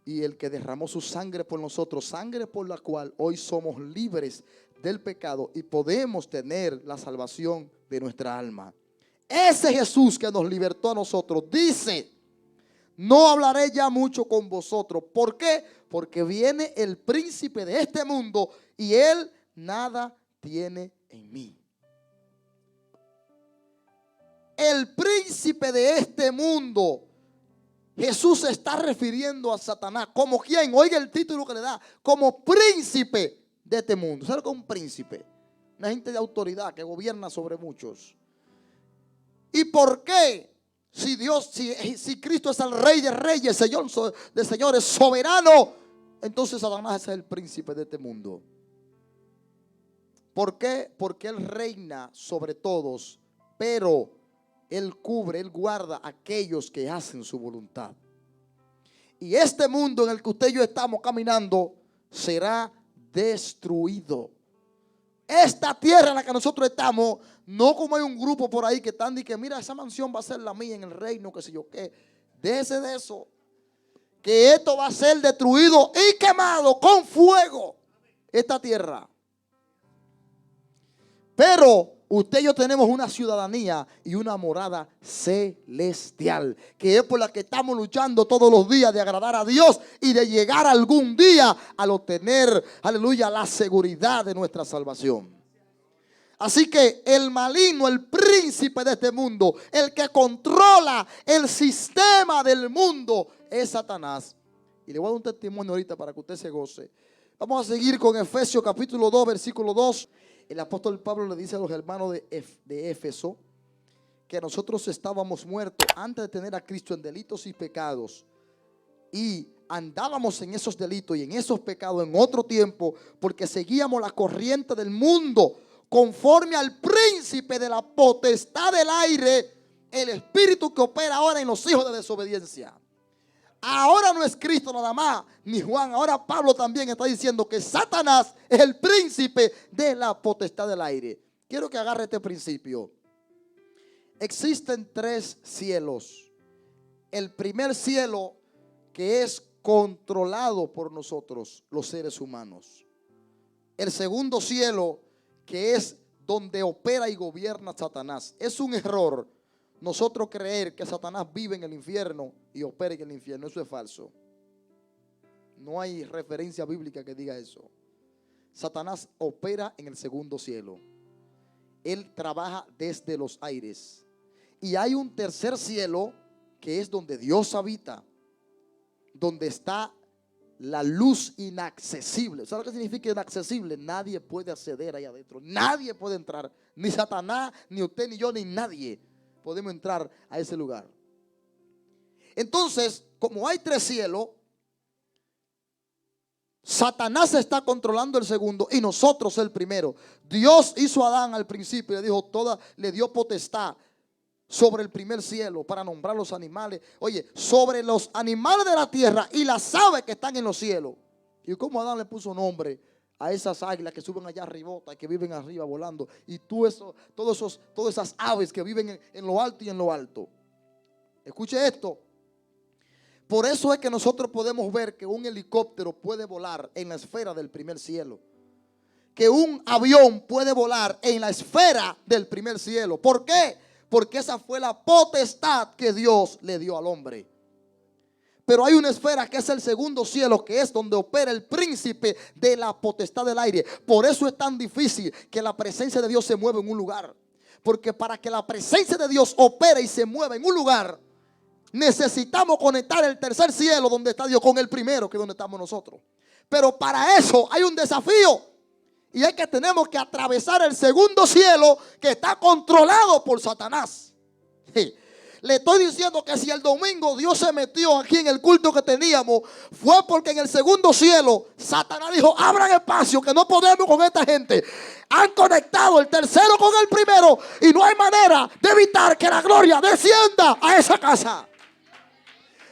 y el que derramó su sangre por nosotros. Sangre por la cual hoy somos libres del pecado y podemos tener la salvación de nuestra alma. Ese Jesús que nos libertó a nosotros dice: no hablaré ya mucho con vosotros. ¿Por qué? Porque viene el príncipe de este mundo y él nada tiene en mí. El príncipe de este mundo, Jesús se está refiriendo a Satanás. ¿Como quién? Oiga el título que le da. Como príncipe de este mundo. ¿Sabe qué es un príncipe? Una gente de autoridad que gobierna sobre muchos. ¿Y por qué? Si Dios, si Cristo es el Rey de Reyes, Señor de señores, soberano, entonces Satanás es el príncipe de este mundo. ¿Por qué? Porque Él reina sobre todos, pero Él cubre, Él guarda a aquellos que hacen su voluntad. Y este mundo en el que usted y yo estamos caminando será destruido. Esta tierra en la que nosotros estamos, no como hay un grupo por ahí que están y que mira, esa mansión va a ser la mía en el reino, que sé yo qué. Déjese de eso. Que esto va a ser destruido y quemado con fuego. Esta tierra. Pero usted y yo tenemos una ciudadanía y una morada celestial, que es por la que estamos luchando todos los días de agradar a Dios y de llegar algún día al obtener, aleluya, la seguridad de nuestra salvación. Así que el maligno, el príncipe de este mundo, el que controla el sistema del mundo es Satanás. Y le voy a dar un testimonio ahorita para que usted se goce. Vamos a seguir con Efesios capítulo 2, versículo 2. El apóstol Pablo le dice a los hermanos de Éfeso que nosotros estábamos muertos antes de tener a Cristo en delitos y pecados. Y andábamos en esos delitos y en esos pecados en otro tiempo porque seguíamos la corriente del mundo conforme al príncipe de la potestad del aire, el espíritu que opera ahora en los hijos de desobediencia. Ahora no es Cristo nada más, ni Juan. Ahora Pablo también está diciendo que Satanás es el príncipe de la potestad del aire. Quiero que agarre este principio. Existen 3 cielos. El primer cielo, que es controlado por nosotros, los seres humanos. El segundo cielo, que es donde opera y gobierna Satanás. Es un error nosotros creer que Satanás vive en el infierno y opera en el infierno. Eso es falso. No hay referencia bíblica que diga eso. Satanás opera en el segundo cielo. Él trabaja desde los aires. Y hay un tercer cielo que es donde Dios habita, donde está la luz inaccesible. ¿Sabe lo que significa inaccesible? Nadie puede acceder ahí adentro. Nadie puede entrar. Ni Satanás, ni usted, ni yo, ni nadie podemos entrar a ese lugar. Entonces, como hay 3 cielos, Satanás está controlando el segundo y nosotros el primero. Dios hizo a Adán al principio y le dijo le dio potestad sobre el primer cielo para nombrar los animales. Oye, sobre los animales de la tierra y las aves que están en los cielos. Y como Adán le puso nombre a esas águilas que suben allá arribota, que viven arriba volando, y todas esas aves que viven en lo alto y en lo alto. Escuche esto. Por eso es que nosotros podemos ver que un helicóptero puede volar en la esfera del primer cielo, que un avión puede volar en la esfera del primer cielo. ¿Por qué? porque esa fue la potestad que Dios le dio al hombre. Pero hay una esfera que es el segundo cielo, que es donde opera el príncipe de la potestad del aire. Por eso es tan difícil que la presencia de Dios se mueva en un lugar. Porque para que la presencia de Dios opere y se mueva en un lugar, necesitamos conectar el tercer cielo donde está Dios con el primero, que es donde estamos nosotros. Pero para eso hay un desafío. Y es que tenemos que atravesar el segundo cielo, que está controlado por Satanás. Sí. Le estoy diciendo que si el domingo Dios se metió aquí en el culto que teníamos, fue porque en el segundo cielo Satanás dijo: abran espacio, que no podemos con esta gente. Han conectado el tercero con el primero y no hay manera de evitar que la gloria descienda a esa casa.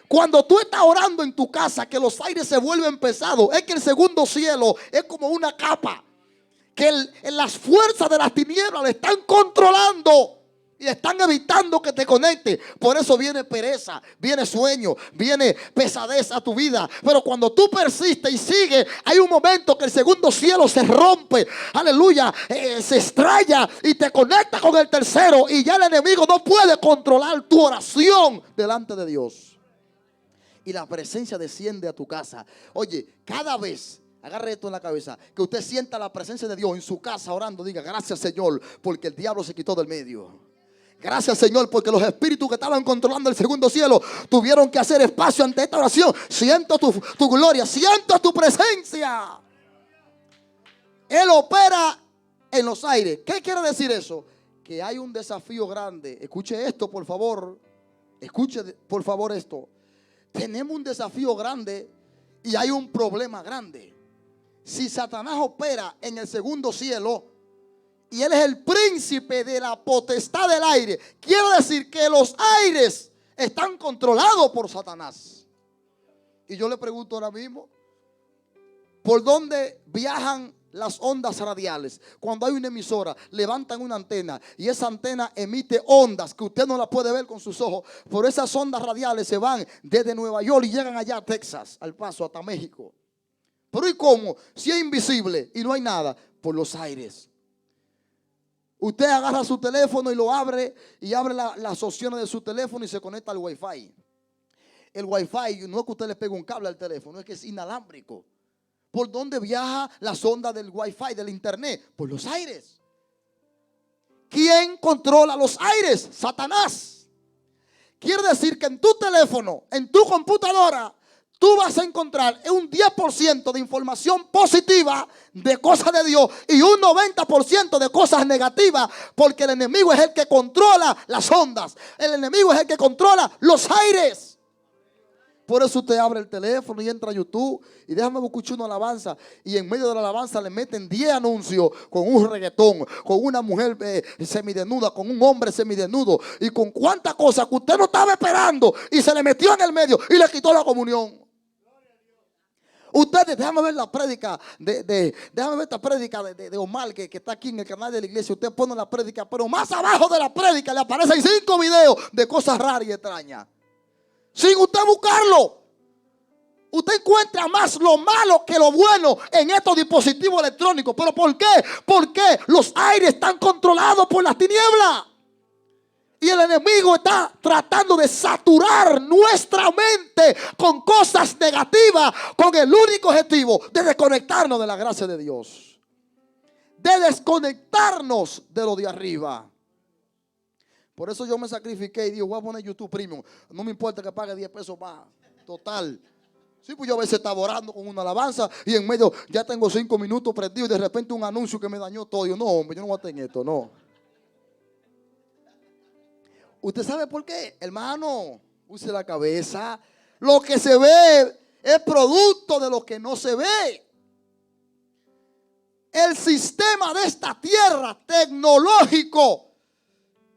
Cuando tú estás orando en tu casa, que los aires se vuelven pesados, es que el segundo cielo es como una capa que las fuerzas de las tinieblas le están controlando y están evitando que te conecte. Por eso viene pereza, viene sueño, viene pesadez a tu vida. Pero cuando tú persistes y sigues, hay un momento que el segundo cielo se rompe, aleluya, se estrella y te conecta con el tercero, y ya el enemigo no puede controlar tu oración delante de Dios. Y la presencia desciende a tu casa. Oye, cada vez, agarre esto en la cabeza, que usted sienta la presencia de Dios en su casa orando, diga: gracias, Señor, porque el diablo se quitó del medio. Gracias, Señor, porque los espíritus que estaban controlando el segundo cielo tuvieron que hacer espacio ante esta oración. Siento tu gloria, siento tu presencia. Él opera en los aires. ¿Qué quiere decir eso? Que hay un desafío grande. Escuche esto, por favor. Escuche, por favor, esto. Tenemos un desafío grande y hay un problema grande. Si Satanás opera en el segundo cielo y él es el príncipe de la potestad del aire, quiere decir que los aires están controlados por Satanás. Y yo le pregunto ahora mismo, ¿por dónde viajan las ondas radiales? Cuando hay una emisora, levantan una antena y esa antena emite ondas que usted no la puede ver con sus ojos. Por esas ondas radiales se van desde Nueva York y llegan allá a Texas, al Paso, hasta México. Pero ¿y cómo? Si es invisible y no hay nada, por los aires. Usted agarra su teléfono y lo abre, y abre las opciones de su teléfono y se conecta al Wi-Fi. El Wi-Fi no es que usted le pegue un cable al teléfono, es que es inalámbrico. ¿Por dónde viaja las ondas del Wi-Fi, del internet? Por los aires. ¿Quién controla los aires? Satanás. Quiere decir que en tu teléfono, en tu computadora, tú vas a encontrar un 10% de información positiva de cosas de Dios y un 90% de cosas negativas, porque el enemigo es el que controla las ondas. El enemigo es el que controla los aires. Por eso usted abre el teléfono y entra a YouTube y déjame escuchar una alabanza, y en medio de la alabanza le meten 10 anuncios con un reggaetón, con una mujer semidesnuda, con un hombre semidesnudo y con cuantas cosas que usted no estaba esperando, y se le metió en el medio y le quitó la comunión. Ustedes, déjame ver la prédica déjame ver esta prédica de Omar que está aquí en el canal de la iglesia. Usted pone la prédica, pero más abajo de la prédica le aparecen 5 videos de cosas raras y extrañas. Sin usted buscarlo, usted encuentra más lo malo que lo bueno en estos dispositivos electrónicos. ¿Pero por qué? Porque los aires están controlados por las tinieblas. Y el enemigo está tratando de saturar nuestra mente con cosas negativas, con el único objetivo de desconectarnos de la gracia de Dios, de desconectarnos de lo de arriba. Por eso yo me sacrifiqué y digo: voy a poner YouTube Premium. No me importa que pague 10 pesos más. Total. Sí, pues yo a veces estaba orando con una alabanza y en medio ya tengo 5 minutos prendidos y de repente un anuncio que me dañó todo. Yo: no, hombre, yo no voy a tener esto, no. ¿Usted sabe por qué? Hermano, use la cabeza. Lo que se ve es producto de lo que no se ve. El sistema de esta tierra tecnológico,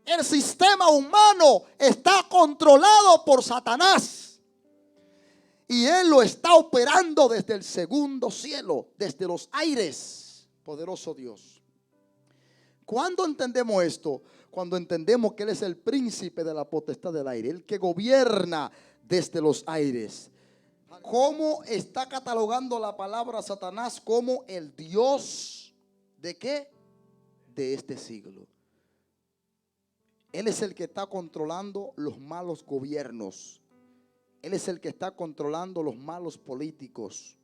el sistema humano, está controlado por Satanás. Y él lo está operando desde el segundo cielo, desde los aires. Poderoso Dios. ¿Cuándo entendemos esto? Cuando entendemos que él es el príncipe de la potestad del aire, el que gobierna desde los aires. ¿Cómo está catalogando la palabra Satanás? Como el Dios ¿de qué? De este siglo. Él es el que está controlando los malos gobiernos. Él es el que está controlando los malos políticos.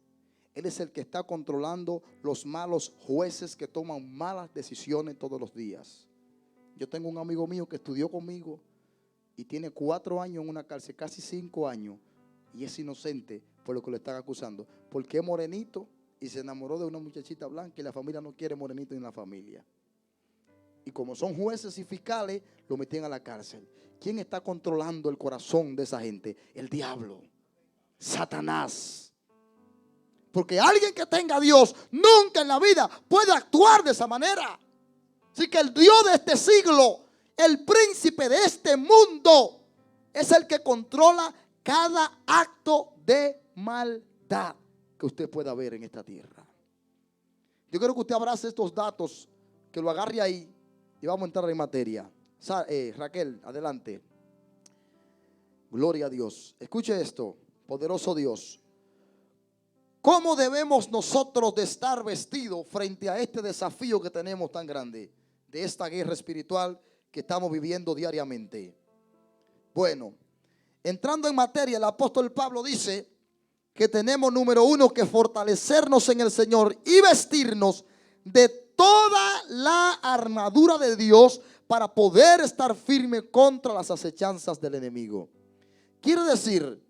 Él es el que está controlando los malos jueces que toman malas decisiones todos los días. Yo tengo un amigo mío que estudió conmigo y tiene 4 años en una cárcel, casi 5 años, y es inocente por lo que le están acusando, porque es morenito y se enamoró de una muchachita blanca y la familia no quiere morenito en la familia. Y como son jueces y fiscales, lo metían a la cárcel. ¿Quién está controlando el corazón de esa gente? El diablo, Satanás. Porque alguien que tenga a Dios nunca en la vida puede actuar de esa manera. Así que el Dios de este siglo, el príncipe de este mundo, es el que controla cada acto de maldad que usted pueda ver en esta tierra. Yo quiero que usted abrace estos datos, que lo agarre ahí y vamos a entrar en materia. Raquel, adelante. Gloria a Dios. Escuche esto, poderoso Dios. ¿Cómo debemos nosotros de estar vestidos frente a este desafío que tenemos tan grande, de esta guerra espiritual que estamos viviendo diariamente? Bueno, entrando en materia, el apóstol Pablo dice que tenemos, número 1, que fortalecernos en el Señor y vestirnos de toda la armadura de Dios para poder estar firme contra las acechanzas del enemigo. Quiere decir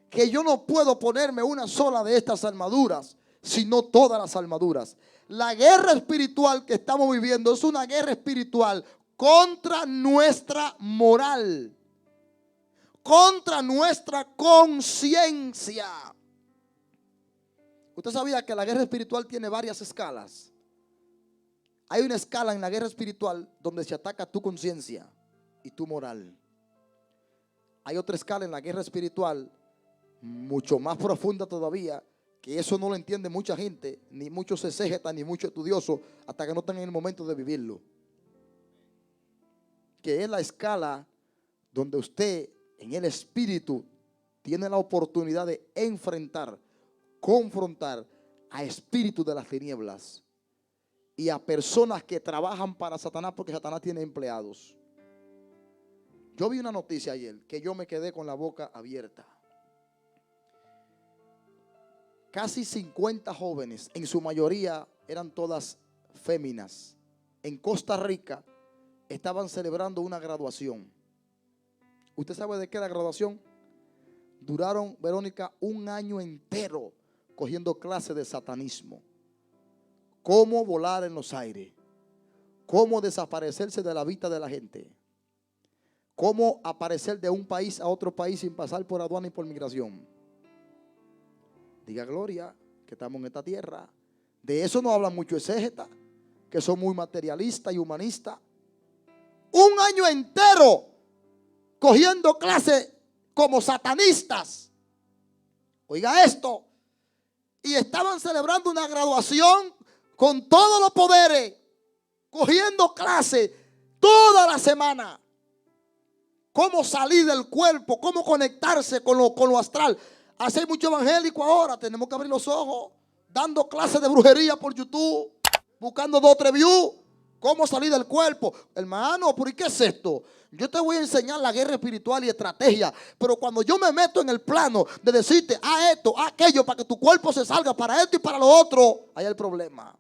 que yo no puedo ponerme una sola de estas armaduras, sino todas las armaduras. La guerra espiritual que estamos viviendo es una guerra espiritual contra nuestra moral, contra nuestra conciencia. Usted sabía que la guerra espiritual tiene varias escalas. Hay una escala en la guerra espiritual donde se ataca tu conciencia y tu moral. Hay otra escala en la guerra espiritual mucho más profunda todavía, que eso no lo entiende mucha gente, ni muchos exégetas, ni muchos estudiosos, hasta que no están en el momento de vivirlo. Que es la escala donde usted en el espíritu tiene la oportunidad de enfrentar, confrontar a espíritus de las tinieblas y a personas que trabajan para Satanás, porque Satanás tiene empleados. Yo vi una noticia ayer que yo me quedé con la boca abierta. Casi 50 jóvenes, en su mayoría eran todas féminas, en Costa Rica estaban celebrando una graduación. ¿Usted sabe de qué la graduación? Duraron, Verónica, 1 año entero cogiendo clases de satanismo. Cómo volar en los aires, cómo desaparecerse de la vista de la gente, cómo aparecer de un país a otro país sin pasar por aduana y por migración. Diga gloria, que estamos en esta tierra. De eso no hablan mucho exégetas, que son muy materialistas y humanistas. 1 año entero cogiendo clases como satanistas. Oiga esto. Y estaban celebrando una graduación con todos los poderes, cogiendo clases toda la semana. Cómo salir del cuerpo, cómo conectarse con lo astral. Así hay mucho evangélico ahora, tenemos que abrir los ojos, dando clases de brujería por YouTube, buscando 2 o 3 views, cómo salir del cuerpo. Hermano, ¿por qué es esto? Yo te voy a enseñar la guerra espiritual y estrategia, pero cuando yo me meto en el plano de decirte, esto, aquello, para que tu cuerpo se salga para esto y para lo otro, ahí hay el problema.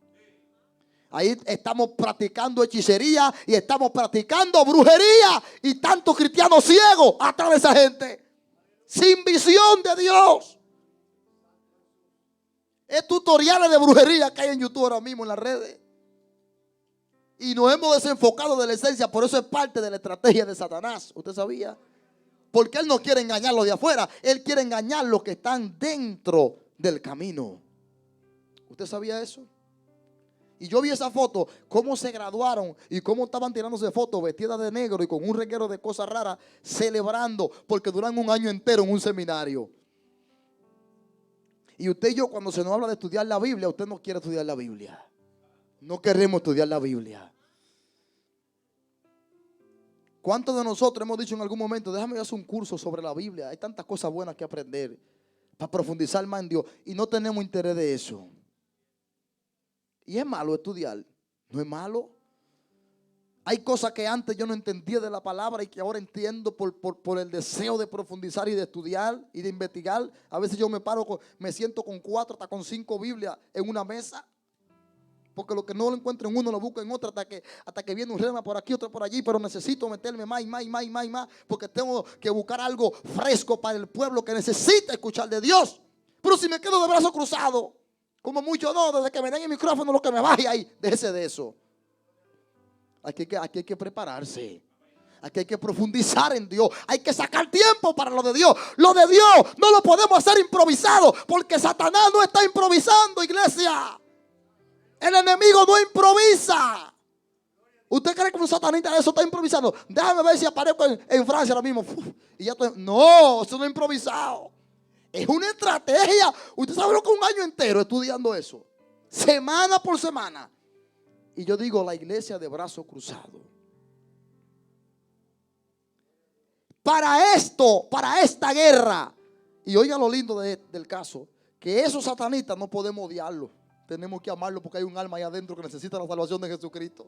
Ahí estamos practicando hechicería y estamos practicando brujería y tantos cristianos ciegos atrás de esa gente, sin visión de Dios. Es tutoriales de brujería que hay en YouTube ahora mismo en las redes. Y nos hemos desenfocado de la esencia, por eso es parte de la estrategia de Satanás. ¿Usted sabía? Porque él no quiere engañar a los de afuera, él quiere engañar a los que están dentro del camino. ¿Usted sabía eso? Y yo vi esa foto, cómo se graduaron y cómo estaban tirándose fotos vestidas de negro y con un reguero de cosas raras, celebrando, porque duran 1 año entero en un seminario. Y usted y yo, cuando se nos habla de estudiar la Biblia, usted no quiere estudiar la Biblia. No queremos estudiar la Biblia. ¿Cuántos de nosotros hemos dicho en algún momento, déjame hacer un curso sobre la Biblia? Hay tantas cosas buenas que aprender para profundizar más en Dios, y no tenemos interés de eso. Y es malo estudiar, no es malo. Hay cosas que antes yo no entendía de la palabra y que ahora entiendo por el deseo de profundizar y de estudiar y de investigar. A veces yo me siento con 4 hasta con 5 Biblias en una mesa. Porque lo que no lo encuentro en uno lo busco en otro hasta que viene un rema por aquí, otro por allí. Pero necesito meterme más, porque tengo que buscar algo fresco para el pueblo que necesita escuchar de Dios. Pero si me quedo de brazos cruzados, como mucho no, desde que me den el micrófono lo que me baje ahí, déjese de eso. Aquí hay que prepararse. Aquí hay que profundizar en Dios. Hay que sacar tiempo para lo de Dios. Lo de Dios no lo podemos hacer improvisado, porque Satanás no está improvisando, iglesia. El enemigo no improvisa. ¿Usted cree que un satanista eso está improvisando? Déjame ver si aparezco en Francia ahora mismo. Y ya estoy. No, eso no es improvisado. Es una estrategia. Usted sabe lo que un año entero estudiando eso. Semana por semana. Y yo digo, la iglesia de brazo cruzado. Para esto, para esta guerra. Y oiga lo lindo del caso. Que esos satanistas no podemos odiarlos. Tenemos que amarlo porque hay un alma ahí adentro que necesita la salvación de Jesucristo.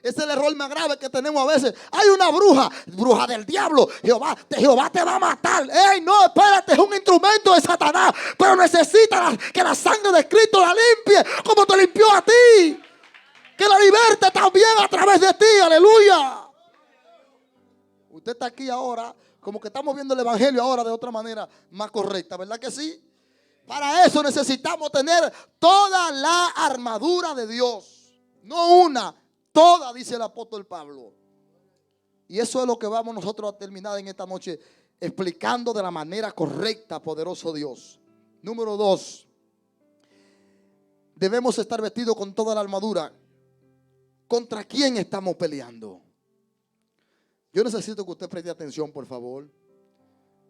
Ese es el error más grave que tenemos a veces. Hay una bruja del diablo. Jehová te va a matar. ¡Ey, no, espérate! Es un instrumento de Satanás. Pero necesita que la sangre de Cristo la limpie como te limpió a ti. Que la liberte también a través de ti. ¡Aleluya! Usted está aquí ahora, como que estamos viendo el evangelio ahora de otra manera más correcta, ¿verdad que sí? Para eso necesitamos tener toda la armadura de Dios. No una, toda, dice el apóstol Pablo. Y eso es lo que vamos nosotros a terminar en esta noche, explicando de la manera correcta, poderoso Dios. Número 2. Debemos estar vestidos con toda la armadura. ¿Contra quién estamos peleando? Yo necesito que usted preste atención, por favor.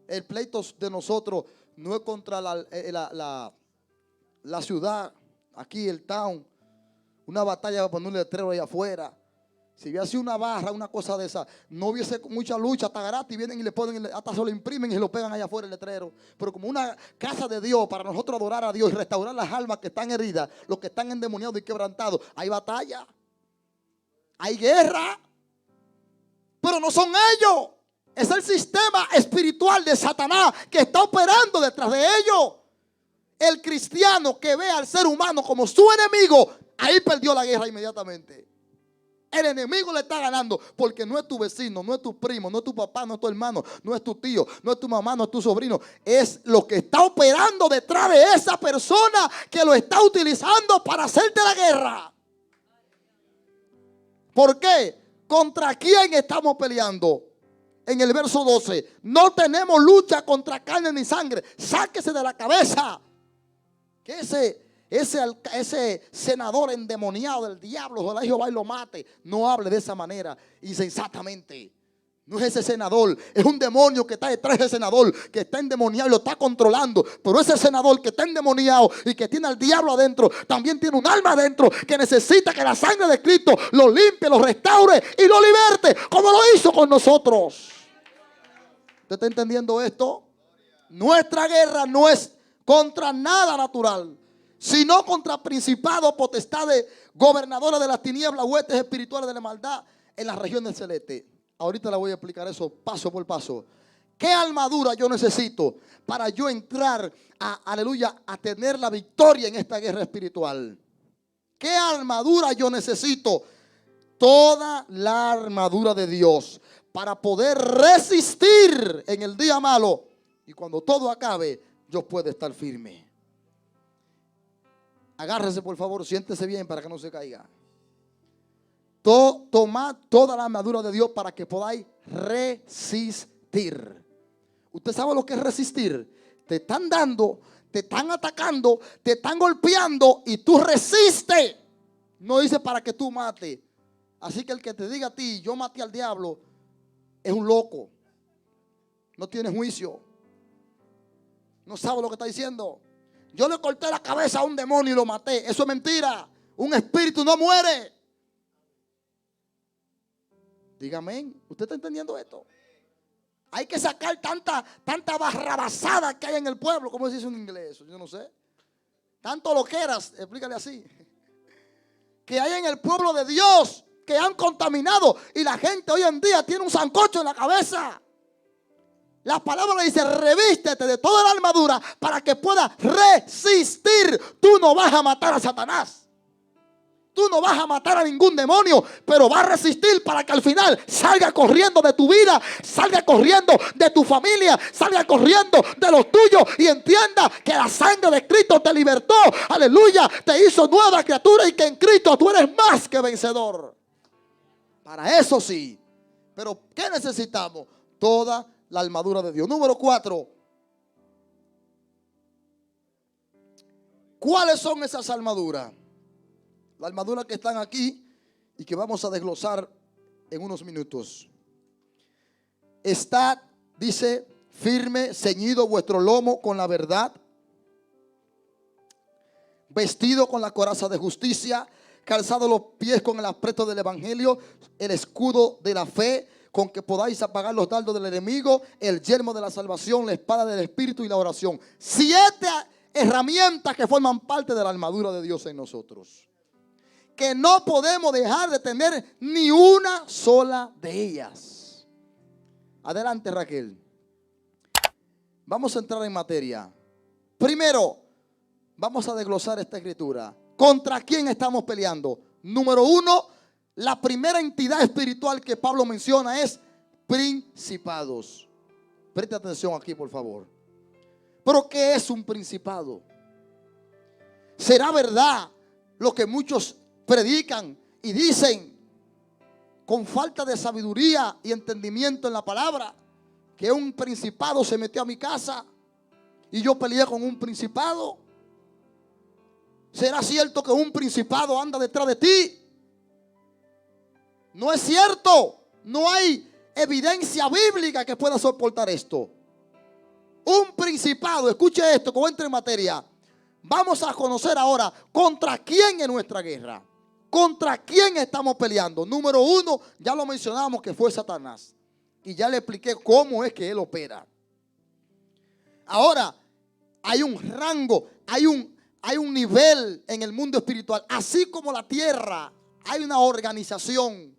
El pleito de nosotros no es contra la ciudad, aquí el town, una batalla para poner un letrero allá afuera. Si hubiese una barra, una cosa de esa, no hubiese mucha lucha, hasta gratis, vienen y le ponen, hasta se lo imprimen y se lo pegan allá afuera el letrero. Pero como una casa de Dios, para nosotros adorar a Dios y restaurar las almas que están heridas, los que están endemoniados y quebrantados, hay batalla, hay guerra, pero no son ellos. Es el sistema espiritual de Satanás que está operando detrás de ellos. El cristiano que ve al ser humano como su enemigo, ahí perdió la guerra inmediatamente. El enemigo le está ganando porque no es tu vecino, no es tu primo, no es tu papá, no es tu hermano, no es tu tío, no es tu mamá, no es tu sobrino. Es lo que está operando detrás de esa persona que lo está utilizando para hacerte la guerra. ¿Por qué? ¿Contra quién estamos peleando? En el verso 12, no tenemos lucha contra carne ni sangre. Sáquese de la cabeza que ese senador endemoniado del diablo, ojalá Jehová y lo mate. No hable de esa manera insensatamente. No es ese senador, es un demonio que está detrás de ese senador, que está endemoniado y lo está controlando. Pero ese senador que está endemoniado y que tiene al diablo adentro, también tiene un alma adentro que necesita que la sangre de Cristo lo limpie, lo restaure y lo liberte, como lo hizo con nosotros. ¿Usted está entendiendo esto? Nuestra guerra no es contra nada natural, sino contra principados, potestades, gobernadores de las tinieblas, huestes espirituales de la maldad en las regiones celestes. Ahorita le voy a explicar eso paso por paso. ¿Qué armadura yo necesito para yo entrar aleluya, a tener la victoria en esta guerra espiritual? ¿Qué armadura yo necesito? Toda la armadura de Dios para poder resistir en el día malo. Y cuando todo acabe, yo puedo estar firme. Agárrese, por favor, siéntese bien para que no se caiga. Tomad toda la armadura de Dios para que podáis resistir. ¿Usted sabe lo que es resistir? Te están dando, te están atacando, te están golpeando y tú resistes. No dice para que tú mates. Así que el que te diga a ti, yo maté al diablo, es un loco. No tiene juicio. No sabe lo que está diciendo. Yo le corté la cabeza a un demonio y lo maté. Eso es mentira. Un espíritu no muere. Dígame, ¿usted está entendiendo esto? Hay que sacar tanta barrabasada que hay en el pueblo. ¿Cómo se dice en inglés? Yo no sé. Tanto loqueras, explícale así, que hay en el pueblo de Dios, que han contaminado. Y la gente hoy en día tiene un sancocho en la cabeza. La palabra dice: revístete de toda la armadura para que puedas resistir. Tú no vas a matar a Satanás. Tú no vas a matar a ningún demonio, pero vas a resistir para que al final salga corriendo de tu vida, salga corriendo de tu familia, salga corriendo de los tuyos y entienda que la sangre de Cristo te libertó. Aleluya, te hizo nueva criatura y que en Cristo tú eres más que vencedor. Para eso sí. Pero ¿qué necesitamos? Toda la armadura de Dios. Número 4. ¿Cuáles son esas armaduras? La armadura que están aquí y que vamos a desglosar en unos minutos. Estad, dice, firme, ceñido vuestro lomo con la verdad, vestido con la coraza de justicia, calzado los pies con el apresto del evangelio, el escudo de la fe, con que podáis apagar los dardos del enemigo, el yelmo de la salvación, la espada del espíritu y la oración. 7 herramientas que forman parte de la armadura de Dios en nosotros, que no podemos dejar de tener ni una sola de ellas. Adelante, Raquel. Vamos a entrar en materia. Primero, vamos a desglosar esta escritura. ¿Contra quién estamos peleando? Número 1, la primera entidad espiritual que Pablo menciona es principados. Preste atención aquí, por favor. ¿Pero qué es un principado? ¿Será verdad lo que muchos predican y dicen con falta de sabiduría y entendimiento en la palabra, que un principado se metió a mi casa y yo peleé con un principado? ¿Será cierto que un principado anda detrás de ti? No es cierto. No hay evidencia bíblica que pueda soportar esto. Un principado, escuche esto, como entra en materia. Vamos a conocer ahora contra quién es nuestra guerra. ¿Contra quién estamos peleando? Número 1, ya lo mencionamos, que fue Satanás. Y ya le expliqué cómo es que él opera. Ahora, hay un rango, hay un nivel en el mundo espiritual. Así como la tierra, hay una organización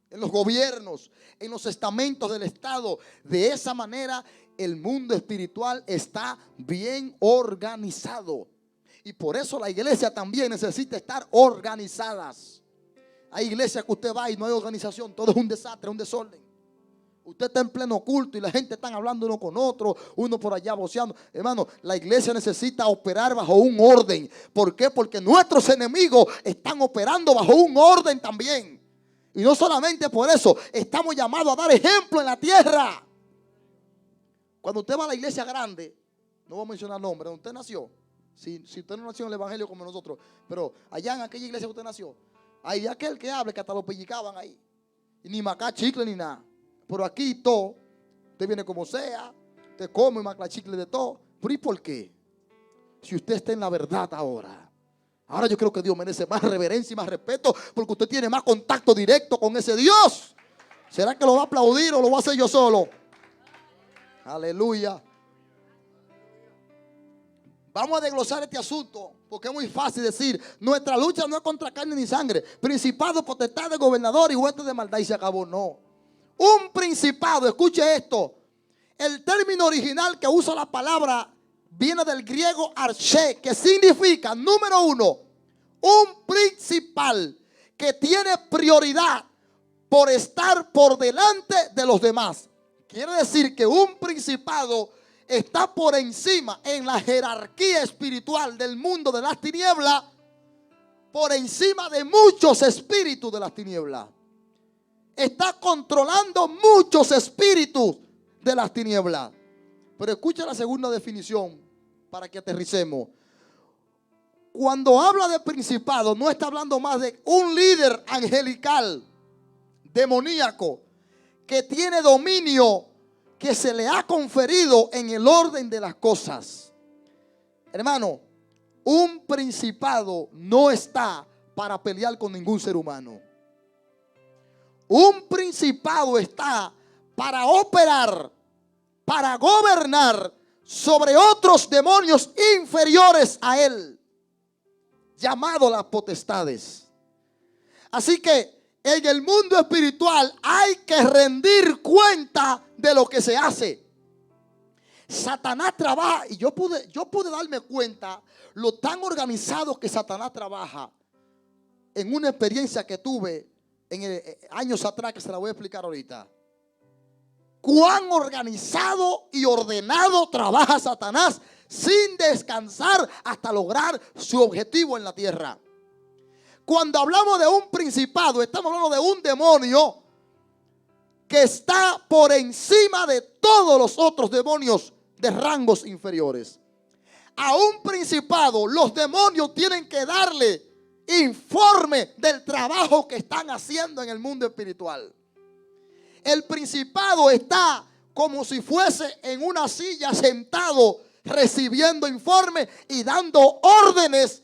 en los gobiernos, en los estamentos del Estado. De esa manera, el mundo espiritual está bien organizado. Y por eso la iglesia también necesita estar organizadas. Hay iglesias que usted va y no hay organización, todo es un desastre, un desorden. Usted está en pleno culto y la gente está hablando uno con otro, uno por allá voceando. Hermano, la iglesia necesita operar bajo un orden. ¿Por qué? Porque nuestros enemigos están operando bajo un orden también. Y no solamente por eso, estamos llamados a dar ejemplo en la tierra. Cuando usted va a la iglesia grande, no voy a mencionar nombre, donde usted nació. Si usted no nació en el evangelio como nosotros, pero allá en aquella iglesia que usted nació, hay aquel que hable que hasta lo pellicaban ahí. Y ni macá chicle ni nada. Pero aquí todo, usted viene como sea, usted come y macla chicle de todo. ¿Pero y por qué? Si usted está en la verdad ahora. Ahora yo creo que Dios merece más reverencia y más respeto, porque usted tiene más contacto directo con ese Dios. ¿Será que lo va a aplaudir o lo voy a hacer yo solo? Aleluya. Vamos a desglosar este asunto, porque es muy fácil decir, nuestra lucha no es contra carne ni sangre, principado, potestad, gobernador y huestes de maldad, y se acabó. No. Un principado, escuche esto, el término original que usa la palabra viene del griego arché, que significa, número 1, un principal que tiene prioridad por estar por delante de los demás. Quiere decir que un principado está por encima en la jerarquía espiritual del mundo de las tinieblas, por encima de muchos espíritus de las tinieblas. Está controlando muchos espíritus de las tinieblas. Pero escucha la segunda definición para que aterricemos. Cuando habla de principado, no está hablando más de un líder angelical, demoníaco, que tiene dominio, que se le ha conferido en el orden de las cosas. Hermano, un principado no está para pelear con ningún ser humano. Un principado está para operar, para gobernar sobre otros demonios inferiores a él, llamados las potestades. Así que en el mundo espiritual hay que rendir cuenta de lo que se hace. Satanás trabaja, y yo pude darme cuenta lo tan organizado que Satanás trabaja en una experiencia que tuve años atrás, que se la voy a explicar ahorita. Cuán organizado y ordenado trabaja Satanás sin descansar hasta lograr su objetivo en la tierra. Cuando hablamos de un principado, estamos hablando de un demonio que está por encima de todos los otros demonios de rangos inferiores. A un principado, los demonios tienen que darle informe del trabajo que están haciendo en el mundo espiritual. El principado está como si fuese en una silla sentado, recibiendo informe y dando órdenes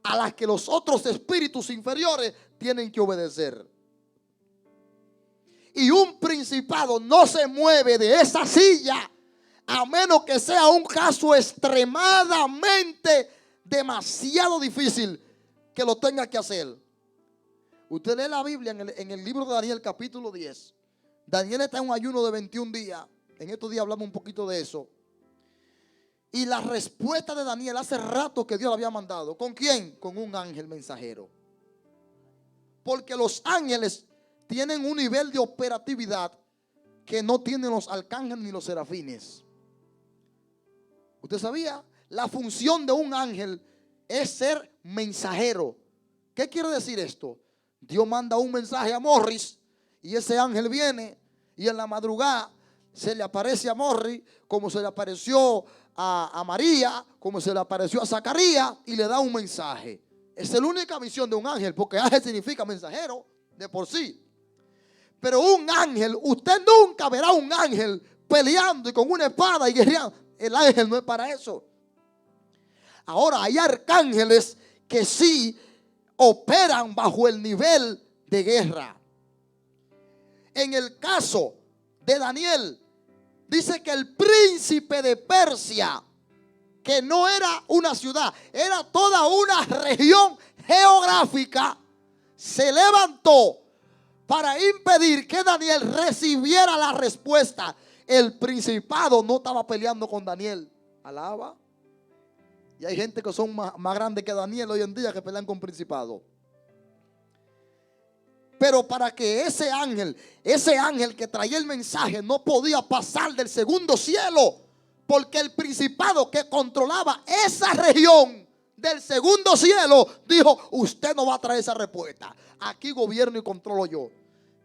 a las que los otros espíritus inferiores tienen que obedecer. Y un principado no se mueve de esa silla a menos que sea un caso extremadamente demasiado difícil que lo tenga que hacer. Usted lee la Biblia en el libro de Daniel, capítulo 10. Daniel está en un ayuno de 21 días. En estos días hablamos un poquito de eso. Y la respuesta de Daniel hace rato que Dios le había mandado. ¿Con quién? Con un ángel mensajero. Porque los ángeles tienen un nivel de operatividad que no tienen los arcángeles ni los serafines. ¿Usted sabía? La función de un ángel es ser mensajero. ¿Qué quiere decir esto? Dios manda un mensaje a Morris y ese ángel viene y en la madrugada se le aparece a Morris como se le apareció a María, como se le apareció a Zacarías y le da un mensaje. Esa es la única misión de un ángel, porque ángel significa mensajero de por sí. Pero un ángel, usted nunca verá un ángel peleando y con una espada y guerreando. El ángel no es para eso. Ahora hay arcángeles que sí operan bajo el nivel de guerra. En el caso de Daniel, dice que el príncipe de Persia, que no era una ciudad, era toda una región geográfica, se levantó para impedir que Daniel recibiera la respuesta. El principado no estaba peleando con Daniel. Alaba. Y hay gente que son más grandes que Daniel hoy en día que pelean con principado. Pero para que ese ángel que traía el mensaje no podía pasar del segundo cielo, porque el principado que controlaba esa región del segundo cielo dijo: usted no va a traer esa respuesta, aquí gobierno y controlo yo.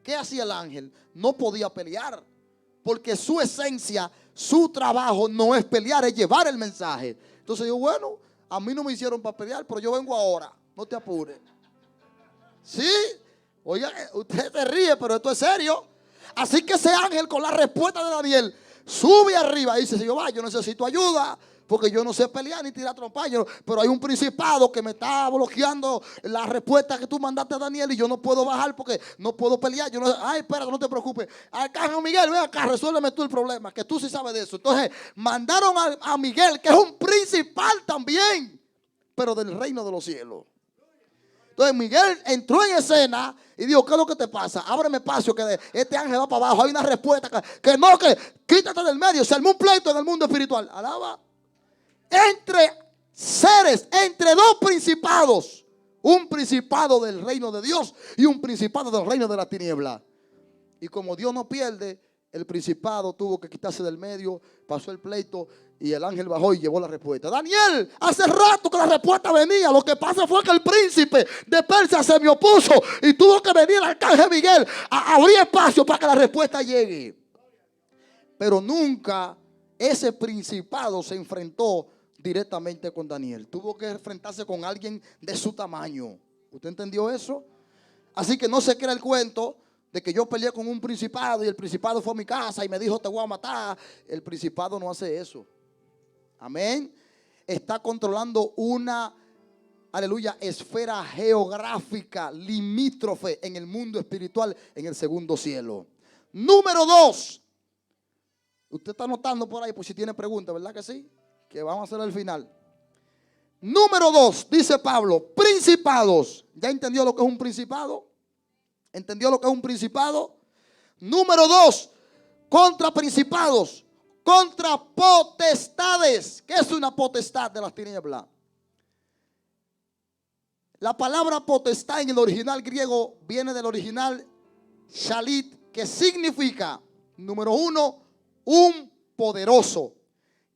¿Qué hacía el ángel? No podía pelear, porque su esencia, su trabajo no es pelear, es llevar el mensaje. Entonces yo, bueno, a mí no me hicieron para pelear, pero yo vengo ahora, no te apures. Sí, oiga, usted se ríe, pero esto es serio. Así que ese ángel, con la respuesta de Daniel, sube arriba y dice: Jehová, yo necesito ayuda, porque yo no sé pelear ni tirar trompas, pero hay un principado que me está bloqueando la respuesta que tú mandaste a Daniel y yo no puedo bajar porque no puedo pelear. Yo no, ay, espérate, no te preocupes. Arcángel Miguel, ven acá, resuélveme tú el problema, que tú sí sabes de eso. Entonces mandaron a Miguel, que es un principal también, pero del reino de los cielos. Entonces Miguel entró en escena y dijo: ¿qué es lo que te pasa? Ábreme espacio, que este ángel va para abajo. Hay una respuesta que quítate del medio. Se armó un pleito en el mundo espiritual. Alaba. Entre seres, entre dos principados. Un principado del reino de Dios y un principado del reino de la tiniebla. Y como Dios no pierde, el principado tuvo que quitarse del medio, pasó el pleito y el ángel bajó y llevó la respuesta. Daniel, hace rato que la respuesta venía. Lo que pasa fue que el príncipe de Persia se me opuso y tuvo que venir el arcángel Miguel a abrir espacio para que la respuesta llegue. Pero nunca ese principado se enfrentó directamente con Daniel. Tuvo que enfrentarse con alguien de su tamaño. ¿Usted entendió eso? Así que no se crea el cuento de que yo peleé con un principado y el principado fue a mi casa y me dijo: te voy a matar. El principado no hace eso. Amén. Está controlando una, aleluya, esfera geográfica limítrofe en el mundo espiritual, en el segundo cielo. Número 2. Usted está anotando por ahí, pues si tiene preguntas, ¿verdad que sí? Que vamos a hacer al final. Número 2, dice Pablo: principados. ¿Ya entendió lo que es un principado? ¿Entendió lo que es un principado? Número 2, contra principados, contra potestades. ¿Qué es una potestad de las tinieblas? La palabra potestad en el original griego viene del original shalit, que significa, número 1, un poderoso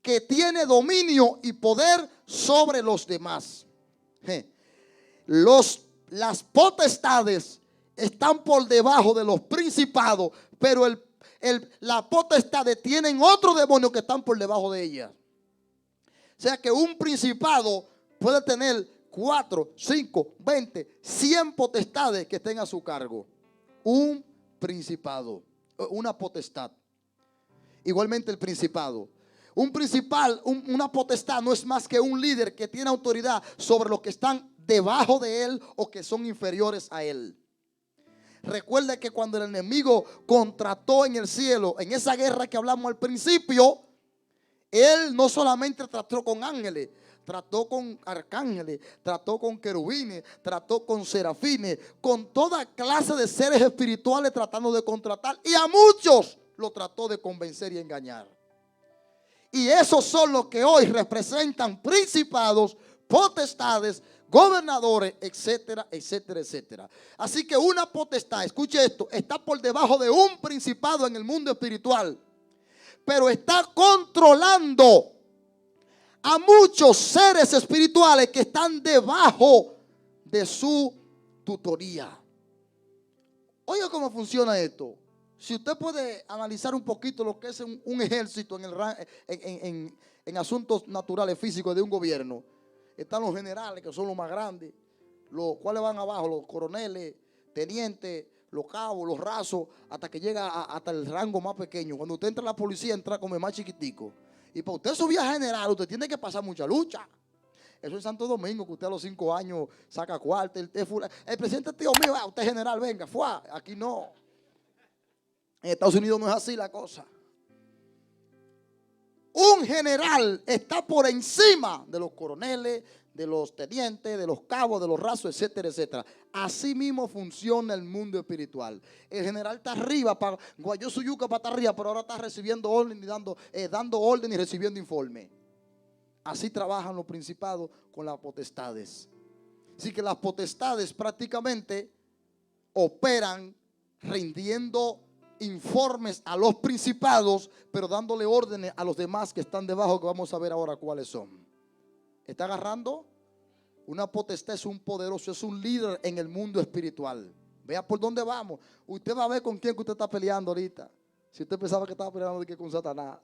que tiene dominio y poder sobre los demás. Las potestades están por debajo de los principados, pero las potestades tienen otro demonio que están por debajo de ellas. O sea que un principado puede tener 4, 5, 20, 100 potestades que estén a su cargo. Un principado, una potestad. Igualmente el principado. Un principal, una potestad no es más que un líder que tiene autoridad sobre los que están debajo de él o que son inferiores a él. Recuerde que cuando el enemigo contrató en el cielo, en esa guerra que hablamos al principio, él no solamente trató con ángeles, trató con arcángeles, trató con querubines, trató con serafines, con toda clase de seres espirituales tratando de contratar, y a muchos lo trató de convencer y engañar. Y esos son los que hoy representan principados, potestades, gobernadores, etcétera, etcétera, etcétera. Así que una potestad, escuche esto, está por debajo de un principado en el mundo espiritual, pero está controlando a muchos seres espirituales que están debajo de su tutoría. Oiga cómo funciona esto. Si usted puede analizar un poquito lo que es un ejército en asuntos naturales, físicos de un gobierno, están los generales, que son los más grandes, los cuales van abajo, los coroneles, tenientes, los cabos, los rasos, hasta que llega hasta el rango más pequeño. Cuando usted entra a la policía, entra como el más chiquitico. Y para usted subir a general, usted tiene que pasar mucha lucha. Eso es Santo Domingo, que usted a los 5 años saca cuarto. El presidente tío mío, usted general, venga, fuá. Aquí no. En Estados Unidos no es así la cosa. Un general está por encima de los coroneles, de los tenientes, de los cabos, de los rasos, etcétera, etcétera. Así mismo funciona el mundo espiritual. El general está arriba, guayó su yuca para estar arriba, pero ahora está recibiendo orden y dando orden y recibiendo informe. Así trabajan los principados con las potestades. Así que las potestades prácticamente operan rindiendo informes a los principados, pero dándole órdenes a los demás que están debajo, que vamos a ver ahora cuáles son. ¿Está agarrando? Una potestad es un poderoso, es un líder en el mundo espiritual. Vea por dónde vamos. Usted va a ver con quién que usted está peleando ahorita. Si usted pensaba que estaba peleando con Satanás,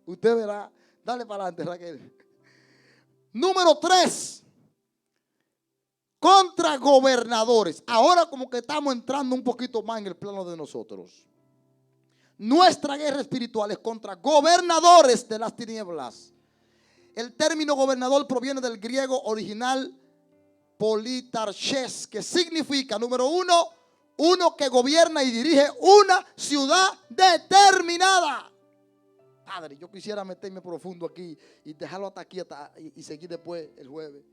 usted verá. Dale para adelante, Raquel. Número 3. Contra gobernadores. Ahora como que estamos entrando un poquito más en el plano de nosotros. Nuestra guerra espiritual es contra gobernadores de las tinieblas. El término gobernador proviene del griego original politarches, que significa, número 1, uno que gobierna y dirige una ciudad determinada. Padre, yo quisiera meterme profundo aquí y dejarlo hasta aquí y seguir después el jueves.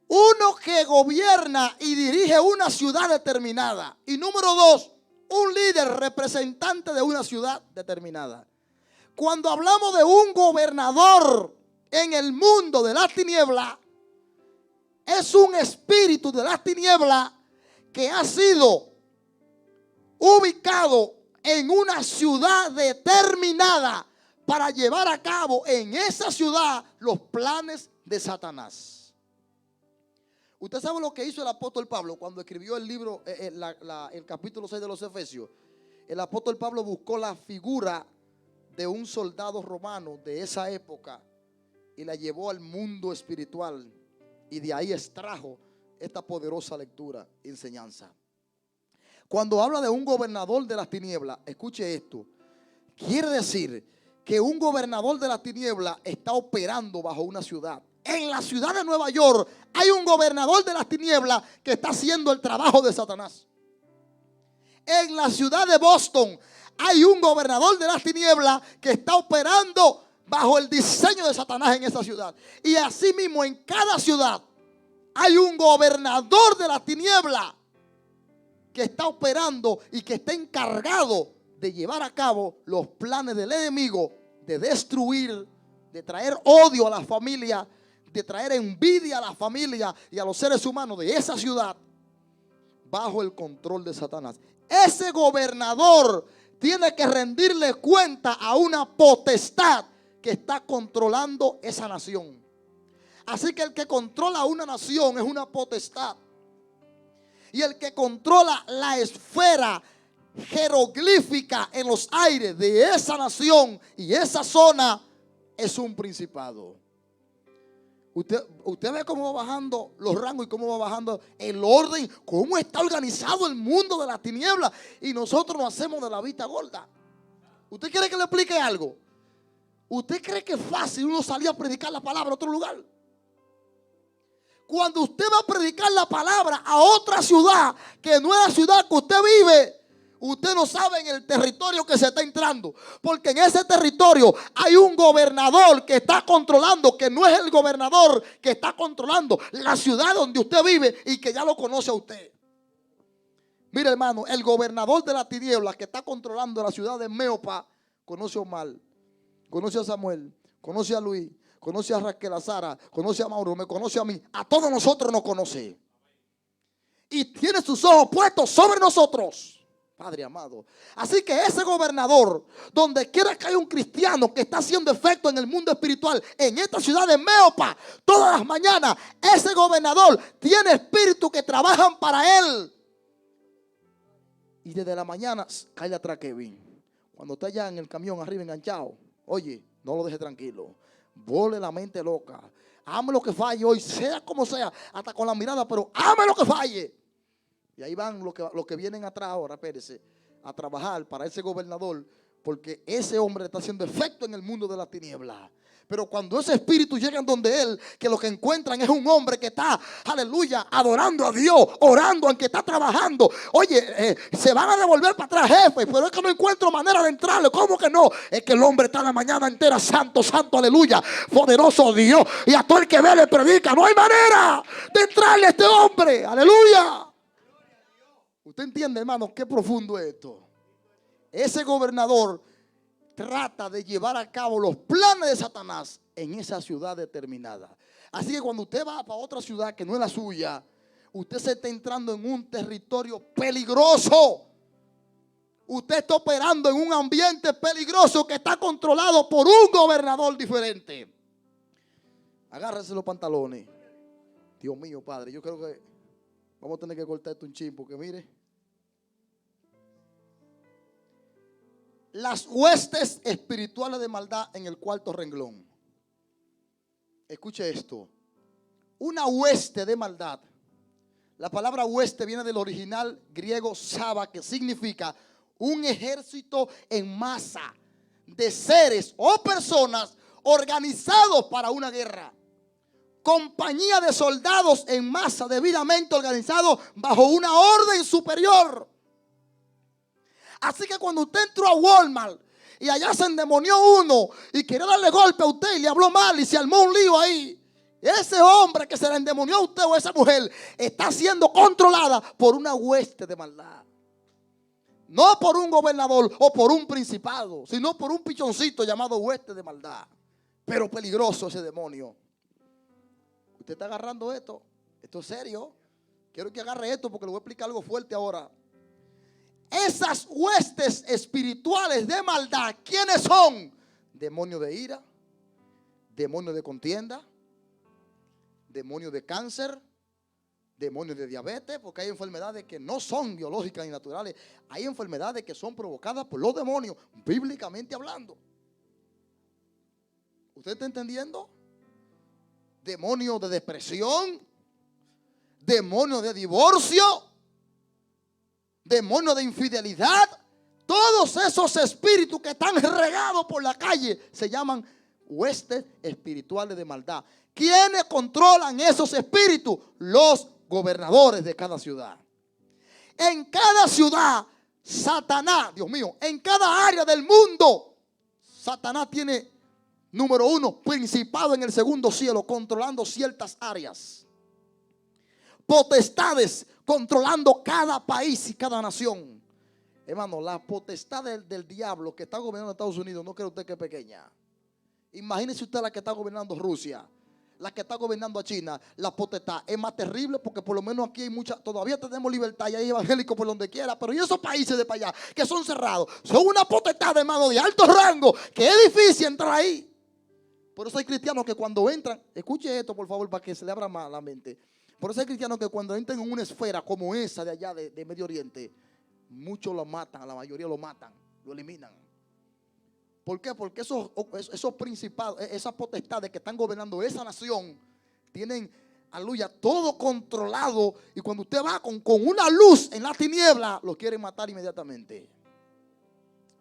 Uno que gobierna y dirige una ciudad determinada. Y número 2, un líder representante de una ciudad determinada. Cuando hablamos de un gobernador en el mundo de las tinieblas, es un espíritu de las tinieblas que ha sido ubicado en una ciudad determinada para llevar a cabo en esa ciudad los planes de Satanás. Usted sabe lo que hizo el apóstol Pablo cuando escribió el libro, el capítulo 6 de los Efesios. El apóstol Pablo buscó la figura de un soldado romano de esa época y la llevó al mundo espiritual, y de ahí extrajo esta poderosa lectura y enseñanza. Cuando habla de un gobernador de las tinieblas, escuche esto, quiere decir que un gobernador de las tinieblas está operando bajo una ciudad. En la ciudad de Nueva York hay un gobernador de las tinieblas que está haciendo el trabajo de Satanás. En la ciudad de Boston hay un gobernador de las tinieblas que está operando bajo el diseño de Satanás en esa ciudad. Y así mismo en cada ciudad hay un gobernador de las tinieblas que está operando y que está encargado de llevar a cabo los planes del enemigo, de destruir, de traer odio a la familia, de traer envidia a la familia y a los seres humanos de esa ciudad, bajo el control de Satanás. Ese gobernador tiene que rendirle cuenta a una potestad que está controlando esa nación. Así que el que controla una nación es una potestad. Y el que controla la esfera jeroglífica en los aires de esa nación y esa zona es un principado. Usted ve cómo va bajando los rangos y cómo va bajando el orden, cómo está organizado el mundo de las tinieblas, y nosotros nos hacemos de la vista gorda. ¿Usted quiere que le explique algo? ¿Usted cree que es fácil uno salir a predicar la palabra a otro lugar? Cuando usted va a predicar la palabra a otra ciudad que no es la ciudad que usted vive, usted no sabe en el territorio que se está entrando, porque en ese territorio hay un gobernador que está controlando, que no es el gobernador que está controlando la ciudad donde usted vive y que ya lo conoce a usted. Mire, hermano, el gobernador de la tiniebla que está controlando la ciudad de Meopa conoce a Omar, conoce a Samuel, conoce a Luis, conoce a Raquel, a Sara, conoce a Mauro, me conoce a mí, a todos nosotros nos conoce. Y tiene sus ojos puestos sobre nosotros. Padre amado. Así que ese gobernador, donde quiera que haya un cristiano que está haciendo efecto en el mundo espiritual, en esta ciudad de Meopa, todas las mañanas, ese gobernador tiene espíritus que trabajan para él. Y desde la mañana, cae atrás Kevin. Cuando está allá en el camión arriba enganchado, oye, no lo deje tranquilo. Vole la mente loca. Ame lo que falle hoy, sea como sea, hasta con la mirada, pero ame lo que falle. Y ahí van los que vienen atrás ahora, espérese, a trabajar para ese gobernador, porque ese hombre está haciendo efecto en el mundo de la tiniebla. Pero cuando ese espíritu llega donde él, que lo que encuentran es un hombre que está, aleluya, adorando a Dios, orando, aunque está trabajando. Oye, se van a devolver para atrás, jefe, pero es que no encuentro manera de entrarle. ¿Cómo que no? Es que el hombre está la mañana entera, santo, santo, aleluya, poderoso Dios. Y a todo el que ve le predica, no hay manera de entrarle a este hombre, aleluya. ¿Usted entiende, hermano, qué profundo es esto? Ese gobernador trata de llevar a cabo los planes de Satanás en esa ciudad determinada. Así que cuando usted va para otra ciudad que no es la suya, usted se está entrando en un territorio peligroso. Usted está operando en un ambiente peligroso que está controlado por un gobernador diferente. Agárrese los pantalones. Dios mío, Padre, yo creo que vamos a tener que cortar esto un chin, porque mire, las huestes espirituales de maldad en el cuarto renglón. Escuche esto. Una hueste de maldad. La palabra hueste viene del original griego saba, que significa un ejército en masa de seres o personas organizados para una guerra. Compañía de soldados en masa debidamente organizados bajo una orden superior. Así que cuando usted entró a Walmart y allá se endemonió uno y quería darle golpe a usted y le habló mal y se armó un lío ahí, ese hombre que se le endemonió a usted o esa mujer está siendo controlada por una hueste de maldad. No por un gobernador o por un principado, sino por un pichoncito llamado hueste de maldad. Pero peligroso ese demonio. ¿Usted está agarrando esto? Esto es serio. Quiero que agarre esto porque le voy a explicar algo fuerte ahora. Esas huestes espirituales de maldad, ¿quiénes son? Demonio de ira, demonio de contienda, demonio de cáncer, demonio de diabetes, porque hay enfermedades que no son biológicas ni naturales. Hay enfermedades que son provocadas por los demonios, bíblicamente hablando. ¿Usted está entendiendo? Demonio de depresión, demonio de divorcio, demonio de infidelidad. Todos esos espíritus que están regados por la calle se llaman huestes espirituales de maldad. ¿Quiénes controlan esos espíritus? Los gobernadores de cada ciudad. En cada ciudad, Satanás, Dios mío, en cada área del mundo, Satanás tiene, número uno, principado en el segundo cielo, controlando ciertas áreas. Potestades controlando cada país y cada nación. Hermano, la potestad del diablo que está gobernando Estados Unidos, no cree usted que es pequeña. Imagínese usted la que está gobernando Rusia, la que está gobernando a China. La potestad es más terrible porque por lo menos aquí hay mucha, todavía tenemos libertad y hay evangélicos por donde quiera. Pero y esos países de para allá que son cerrados, son una potestad, hermano, de alto rango, que es difícil entrar ahí. Por eso hay cristianos que cuando entran, escuche esto por favor para que se le abra más la mente. Por eso hay cristianos que cuando entran en una esfera como esa de allá de Medio Oriente, muchos lo matan, a la mayoría lo matan, lo eliminan. ¿Por qué? Porque esos principados, esas potestades que están gobernando esa nación, tienen, aleluya, todo controlado. Y cuando usted va con una luz en la tiniebla, lo quieren matar inmediatamente.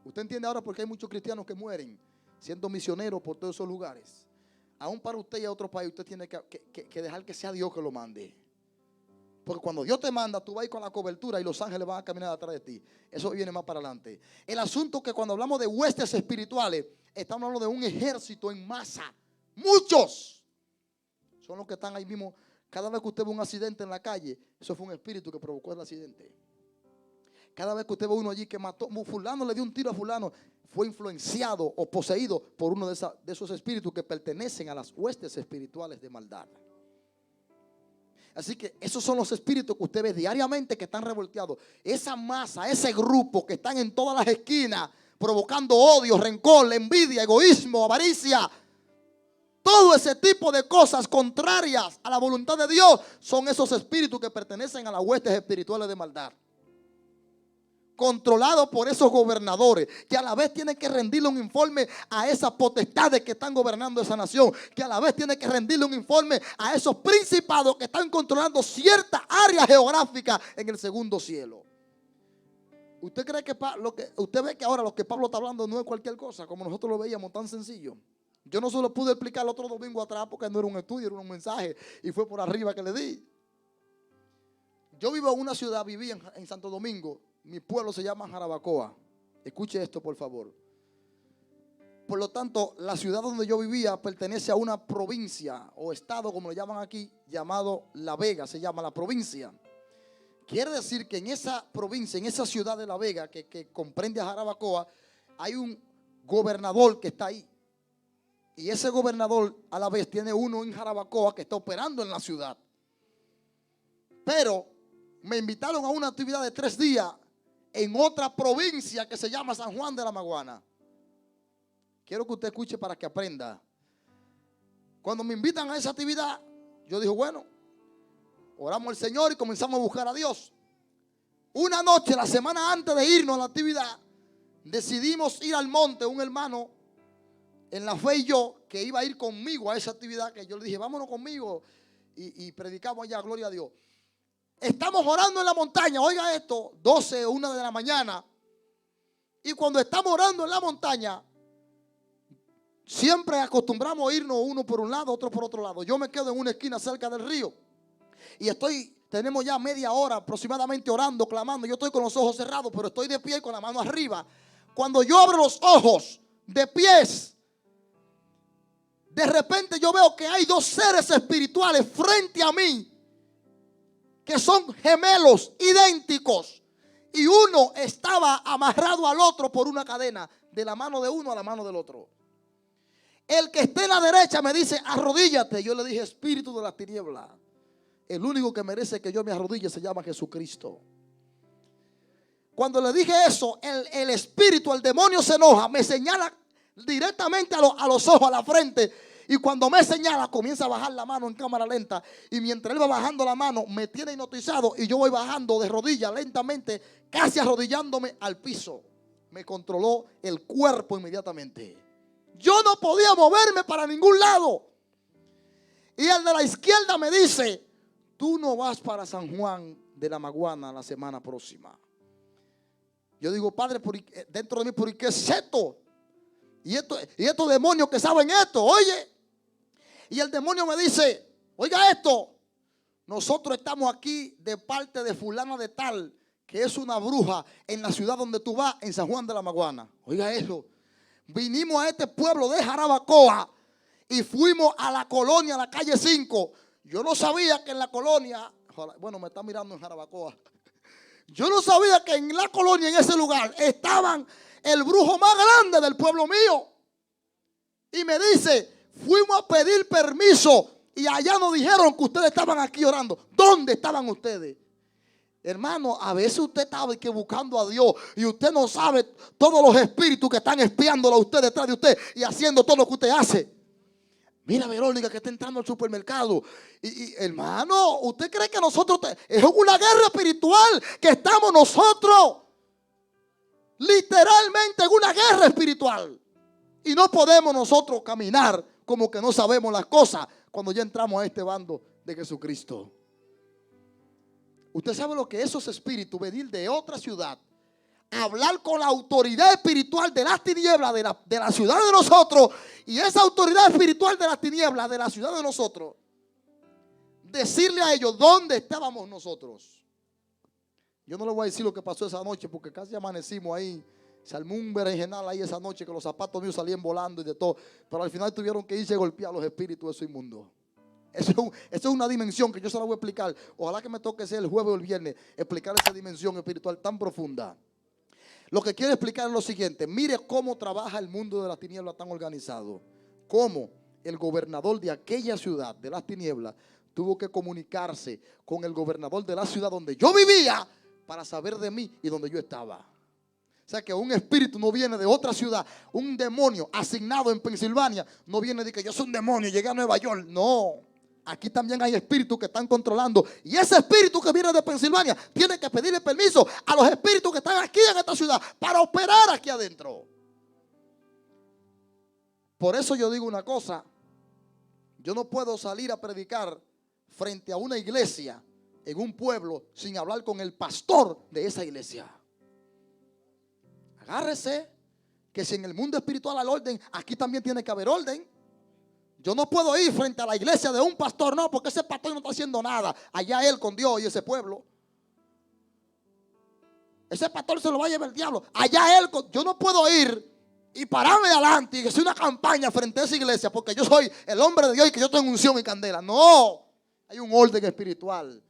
Usted entiende ahora por qué hay muchos cristianos que mueren siendo misioneros por todos esos lugares. Aún para usted y a otro país, usted tiene que dejar que sea Dios que lo mande. Porque cuando Dios te manda, tú vas a ir con la cobertura y los ángeles van a caminar atrás de ti. Eso viene más para adelante. El asunto es que cuando hablamos de huestes espirituales, estamos hablando de un ejército en masa. Muchos son los que están ahí mismo. Cada vez que usted ve un accidente en la calle, eso fue un espíritu que provocó el accidente. Cada vez que usted ve uno allí que mató, fulano le dio un tiro a fulano, fue influenciado o poseído por uno de esos espíritus que pertenecen a las huestes espirituales de maldad. Así que esos son los espíritus que usted ve diariamente que están revolteados. Esa masa, ese grupo que están en todas las esquinas provocando odio, rencor, envidia, egoísmo, avaricia. Todo ese tipo de cosas contrarias a la voluntad de Dios son esos espíritus que pertenecen a las huestes espirituales de maldad. Controlados por esos gobernadores que a la vez tienen que rendirle un informe a esas potestades que están gobernando esa nación, que a la vez tienen que rendirle un informe a esos principados que están controlando cierta área geográfica en el segundo cielo. ¿Usted cree que usted ve que ahora lo que Pablo está hablando no es cualquier cosa, como nosotros lo veíamos tan sencillo? Yo no se lo pude explicar el otro domingo atrás porque no era un estudio, era un mensaje y fue por arriba que le di. Yo vivo en una ciudad, viví en Santo Domingo. Mi pueblo se llama Jarabacoa. Escuche esto, por favor. Por lo tanto, la ciudad donde yo vivía pertenece a una provincia o estado, como le llaman aquí, llamado La Vega, se llama la provincia. Quiere decir que en esa provincia, en esa ciudad de La Vega, que comprende a Jarabacoa, hay un gobernador que está ahí. Y ese gobernador a la vez tiene uno en Jarabacoa que está operando en la ciudad. Pero me invitaron a una actividad de 3 días en otra provincia que se llama San Juan de la Maguana. Quiero que usted escuche para que aprenda. Cuando me invitan a esa actividad, yo dije, bueno, oramos al Señor y comenzamos a buscar a Dios. Una noche, la semana antes de irnos a la actividad, decidimos ir al monte. Un hermano en la fe y yo, que iba a ir conmigo a esa actividad, que yo le dije, vámonos conmigo y predicamos allá, gloria a Dios. Estamos orando en la montaña, oiga esto, 12 o 1 de la mañana. Y cuando estamos orando en la montaña, siempre acostumbramos a irnos uno por un lado, otro por otro lado. Yo me quedo en una esquina cerca del río. Y tenemos ya media hora aproximadamente orando, clamando. Yo estoy con los ojos cerrados, pero estoy de pie y con la mano arriba. Cuando yo abro los ojos de pies, de repente yo veo que hay 2 seres espirituales frente a mí, que son gemelos, idénticos. Y uno estaba amarrado al otro por una cadena, de la mano de uno a la mano del otro. El que esté en la derecha me dice, arrodíllate. Yo le dije, espíritu de la tiniebla, el único que merece que yo me arrodille se llama Jesucristo. Cuando le dije eso, el espíritu, el demonio se enoja, me señala directamente a los ojos, a la frente. Y cuando me señala, comienza a bajar la mano en cámara lenta. Y mientras él va bajando la mano, me tiene hipnotizado. Y yo voy bajando de rodillas lentamente, casi arrodillándome al piso. Me controló el cuerpo inmediatamente. Yo no podía moverme para ningún lado. Y el de la izquierda me dice, tú no vas para San Juan de la Maguana la semana próxima. Yo digo, Padre, dentro de mí, ¿por qué es esto? Y estos demonios que saben esto, oye. Y el demonio me dice, oiga esto, nosotros estamos aquí de parte de fulana de tal, que es una bruja en la ciudad donde tú vas, en San Juan de la Maguana. Oiga eso, vinimos a este pueblo de Jarabacoa y fuimos a la colonia, a la calle 5. Yo no sabía que en la colonia Bueno, me está mirando en Jarabacoa. Yo no sabía que en la colonia, en ese lugar, estaban el brujo más grande del pueblo mío. Y me dice, fuimos a pedir permiso y allá nos dijeron que ustedes estaban aquí orando. ¿Dónde estaban ustedes? Hermano, a veces usted estaba buscando a Dios y usted no sabe todos los espíritus que están espiándolo a usted detrás de usted y haciendo todo lo que usted hace. Mira Verónica que está entrando al supermercado. Y hermano, ¿usted cree que nosotros es una guerra espiritual que estamos nosotros? Literalmente en una guerra espiritual. Y no podemos nosotros caminar como que no sabemos las cosas cuando ya entramos a este bando de Jesucristo. Usted sabe lo que esos espíritus venir de otra ciudad, hablar con la autoridad espiritual de las tinieblas de la ciudad de nosotros, y esa autoridad espiritual de las tinieblas de la ciudad de nosotros, decirle a ellos dónde estábamos nosotros. Yo no les voy a decir lo que pasó esa noche porque casi amanecimos ahí. Se armó un berenjenal ahí esa noche que los zapatos míos salían volando y de todo. Pero al final tuvieron que irse a golpear a los espíritus de esos inmundos. Eso es una dimensión que yo se la voy a explicar. Ojalá que me toque ser el jueves o el viernes explicar esa dimensión espiritual tan profunda. Lo que quiero explicar es lo siguiente. Mire cómo trabaja el mundo de las tinieblas tan organizado. Cómo el gobernador de aquella ciudad de las tinieblas tuvo que comunicarse con el gobernador de la ciudad donde yo vivía para saber de mí y donde yo estaba. O sea que un espíritu no viene de otra ciudad. Un demonio asignado en Pensilvania no viene de que yo soy un demonio y llegué a Nueva York. No. Aquí también hay espíritus que están controlando. Y ese espíritu que viene de Pensilvania tiene que pedirle permiso a los espíritus que están aquí en esta ciudad para operar aquí adentro. Por eso yo digo una cosa. Yo no puedo salir a predicar frente a una iglesia en un pueblo sin hablar con el pastor de esa iglesia. Agárrese que si en el mundo espiritual hay orden, aquí también tiene que haber orden. Yo no puedo ir frente a la iglesia de un pastor, no, porque ese pastor no está haciendo nada. Allá él con Dios y ese pueblo. Ese pastor se lo va a llevar el diablo. Allá él, yo no puedo ir y pararme adelante y hacer una campaña frente a esa iglesia porque yo soy el hombre de Dios y que yo tengo unción y candela. No, hay un orden espiritual.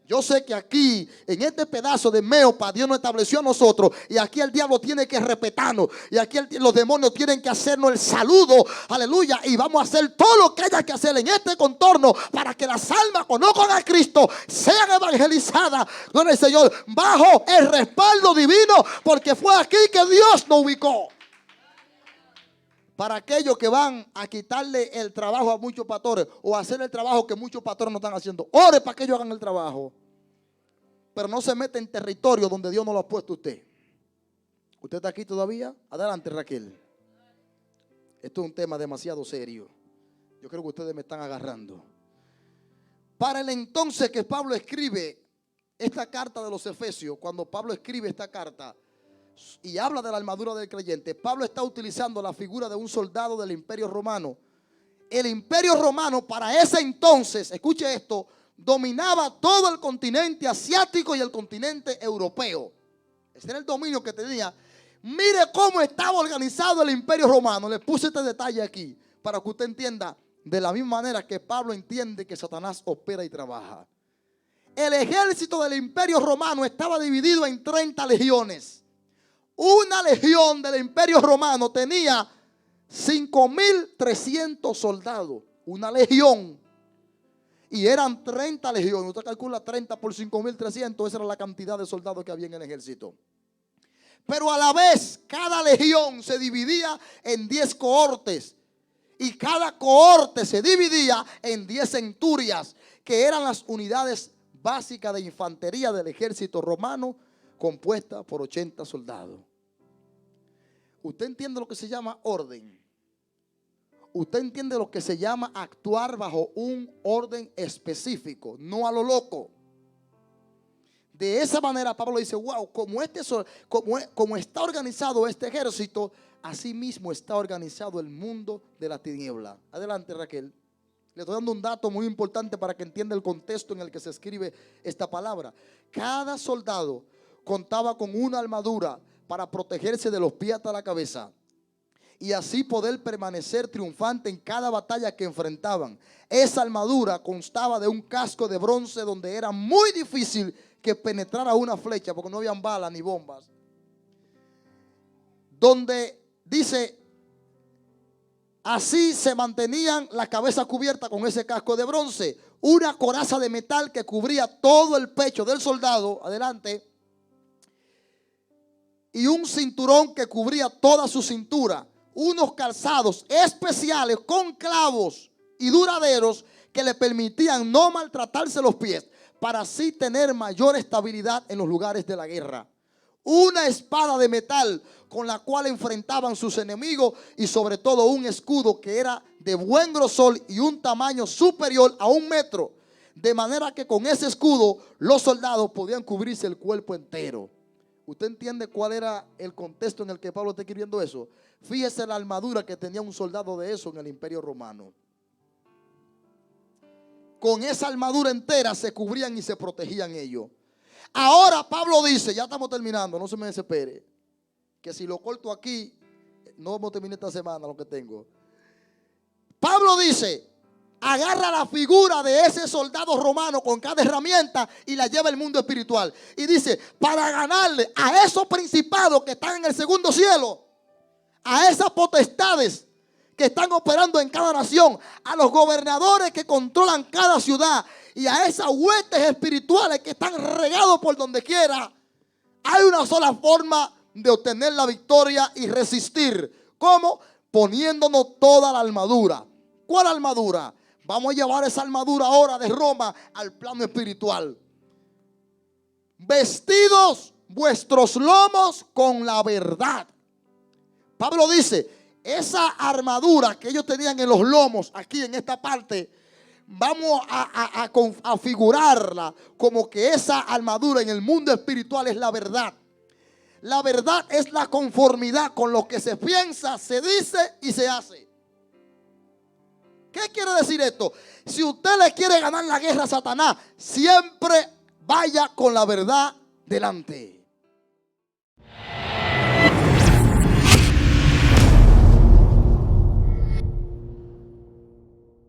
Yo sé que aquí, en este pedazo de Meopa, Dios nos estableció a nosotros. Y aquí el diablo tiene que respetarnos. Y aquí los demonios tienen que hacernos el saludo. Aleluya. Y vamos a hacer todo lo que haya que hacer en este contorno para que las almas conozcan a Cristo, sean evangelizadas. Gloria al Señor. Bajo el respaldo divino. Porque fue aquí que Dios nos ubicó. Para aquellos que van a quitarle el trabajo a muchos pastores o a hacer el trabajo que muchos pastores no están haciendo, ore para que ellos hagan el trabajo. Pero no se mete en territorio donde Dios no lo ha puesto usted. ¿Usted está aquí todavía? Adelante, Raquel. Esto es un tema demasiado serio. Yo creo que ustedes me están agarrando. Para el entonces que Pablo escribe esta carta de los Efesios, cuando Pablo escribe esta carta y habla de la armadura del creyente, Pablo está utilizando la figura de un soldado del Imperio Romano. El Imperio Romano para ese entonces, escuche esto, dominaba todo el continente asiático y el continente europeo. Ese era el dominio que tenía. Mire cómo estaba organizado el Imperio Romano. Le puse este detalle aquí para que usted entienda de la misma manera que Pablo entiende que Satanás opera y trabaja. El ejército del Imperio Romano estaba dividido en 30 legiones. Una legión del Imperio Romano tenía 5.300 soldados. Una legión. Y eran 30 legiones. Usted calcula 30 por 5.300. Esa era la cantidad de soldados que había en el ejército. Pero a la vez, cada legión se dividía en 10 cohortes. Y cada cohorte se dividía en 10 centurias, que eran las unidades básicas de infantería del ejército romano, compuesta por 80 soldados. ¿Usted entiende lo que se llama orden? ¿Usted entiende lo que se llama actuar bajo un orden específico, no a lo loco? De esa manera Pablo dice, wow, como está organizado este ejército, así mismo está organizado el mundo de la tiniebla. Adelante, Raquel. Le estoy dando un dato muy importante para que entienda el contexto en el que se escribe esta palabra. Cada soldado contaba con una armadura para protegerse de los pies hasta la cabeza. y así poder permanecer triunfante en cada batalla que enfrentaban. Esa armadura constaba de un casco de bronce donde era muy difícil que penetrara una flecha porque no habían balas ni bombas. Donde dice, así se mantenían la cabeza cubierta con ese casco de bronce, una coraza de metal que cubría todo el pecho del soldado, adelante, y un cinturón que cubría toda su cintura, unos calzados especiales con clavos y duraderos que le permitían no maltratarse los pies, para así tener mayor estabilidad en los lugares de la guerra. Una espada de metal con la cual enfrentaban sus enemigos, y sobre todo un escudo que era de buen grosor y un tamaño superior a 1 metro, de manera que con ese escudo los soldados podían cubrirse el cuerpo entero. ¿Usted entiende cuál era el contexto en el que Pablo está escribiendo eso? Fíjese la armadura que tenía un soldado de eso en el Imperio Romano. Con esa armadura entera se cubrían y se protegían ellos. Ahora Pablo dice, ya estamos terminando, no se me desespere, que si lo corto aquí, no vamos a terminar esta semana lo que tengo. Pablo dice, agarra la figura de ese soldado romano con cada herramienta y la lleva al mundo espiritual. Y dice, para ganarle a esos principados que están en el segundo cielo, a esas potestades que están operando en cada nación, a los gobernadores que controlan cada ciudad y a esas huestes espirituales que están regados por donde quiera, hay una sola forma de obtener la victoria y resistir. ¿Cómo? Poniéndonos toda la armadura. ¿Cuál armadura? Vamos a llevar esa armadura ahora de Roma al plano espiritual. Vestidos vuestros lomos con la verdad. Pablo dice, esa armadura que ellos tenían en los lomos, aquí en esta parte, vamos a figurarla como que esa armadura en el mundo espiritual es la verdad. La verdad es la conformidad con lo que se piensa, se dice y se hace. ¿Qué quiere decir esto? Si usted le quiere ganar la guerra a Satanás, siempre vaya con la verdad delante.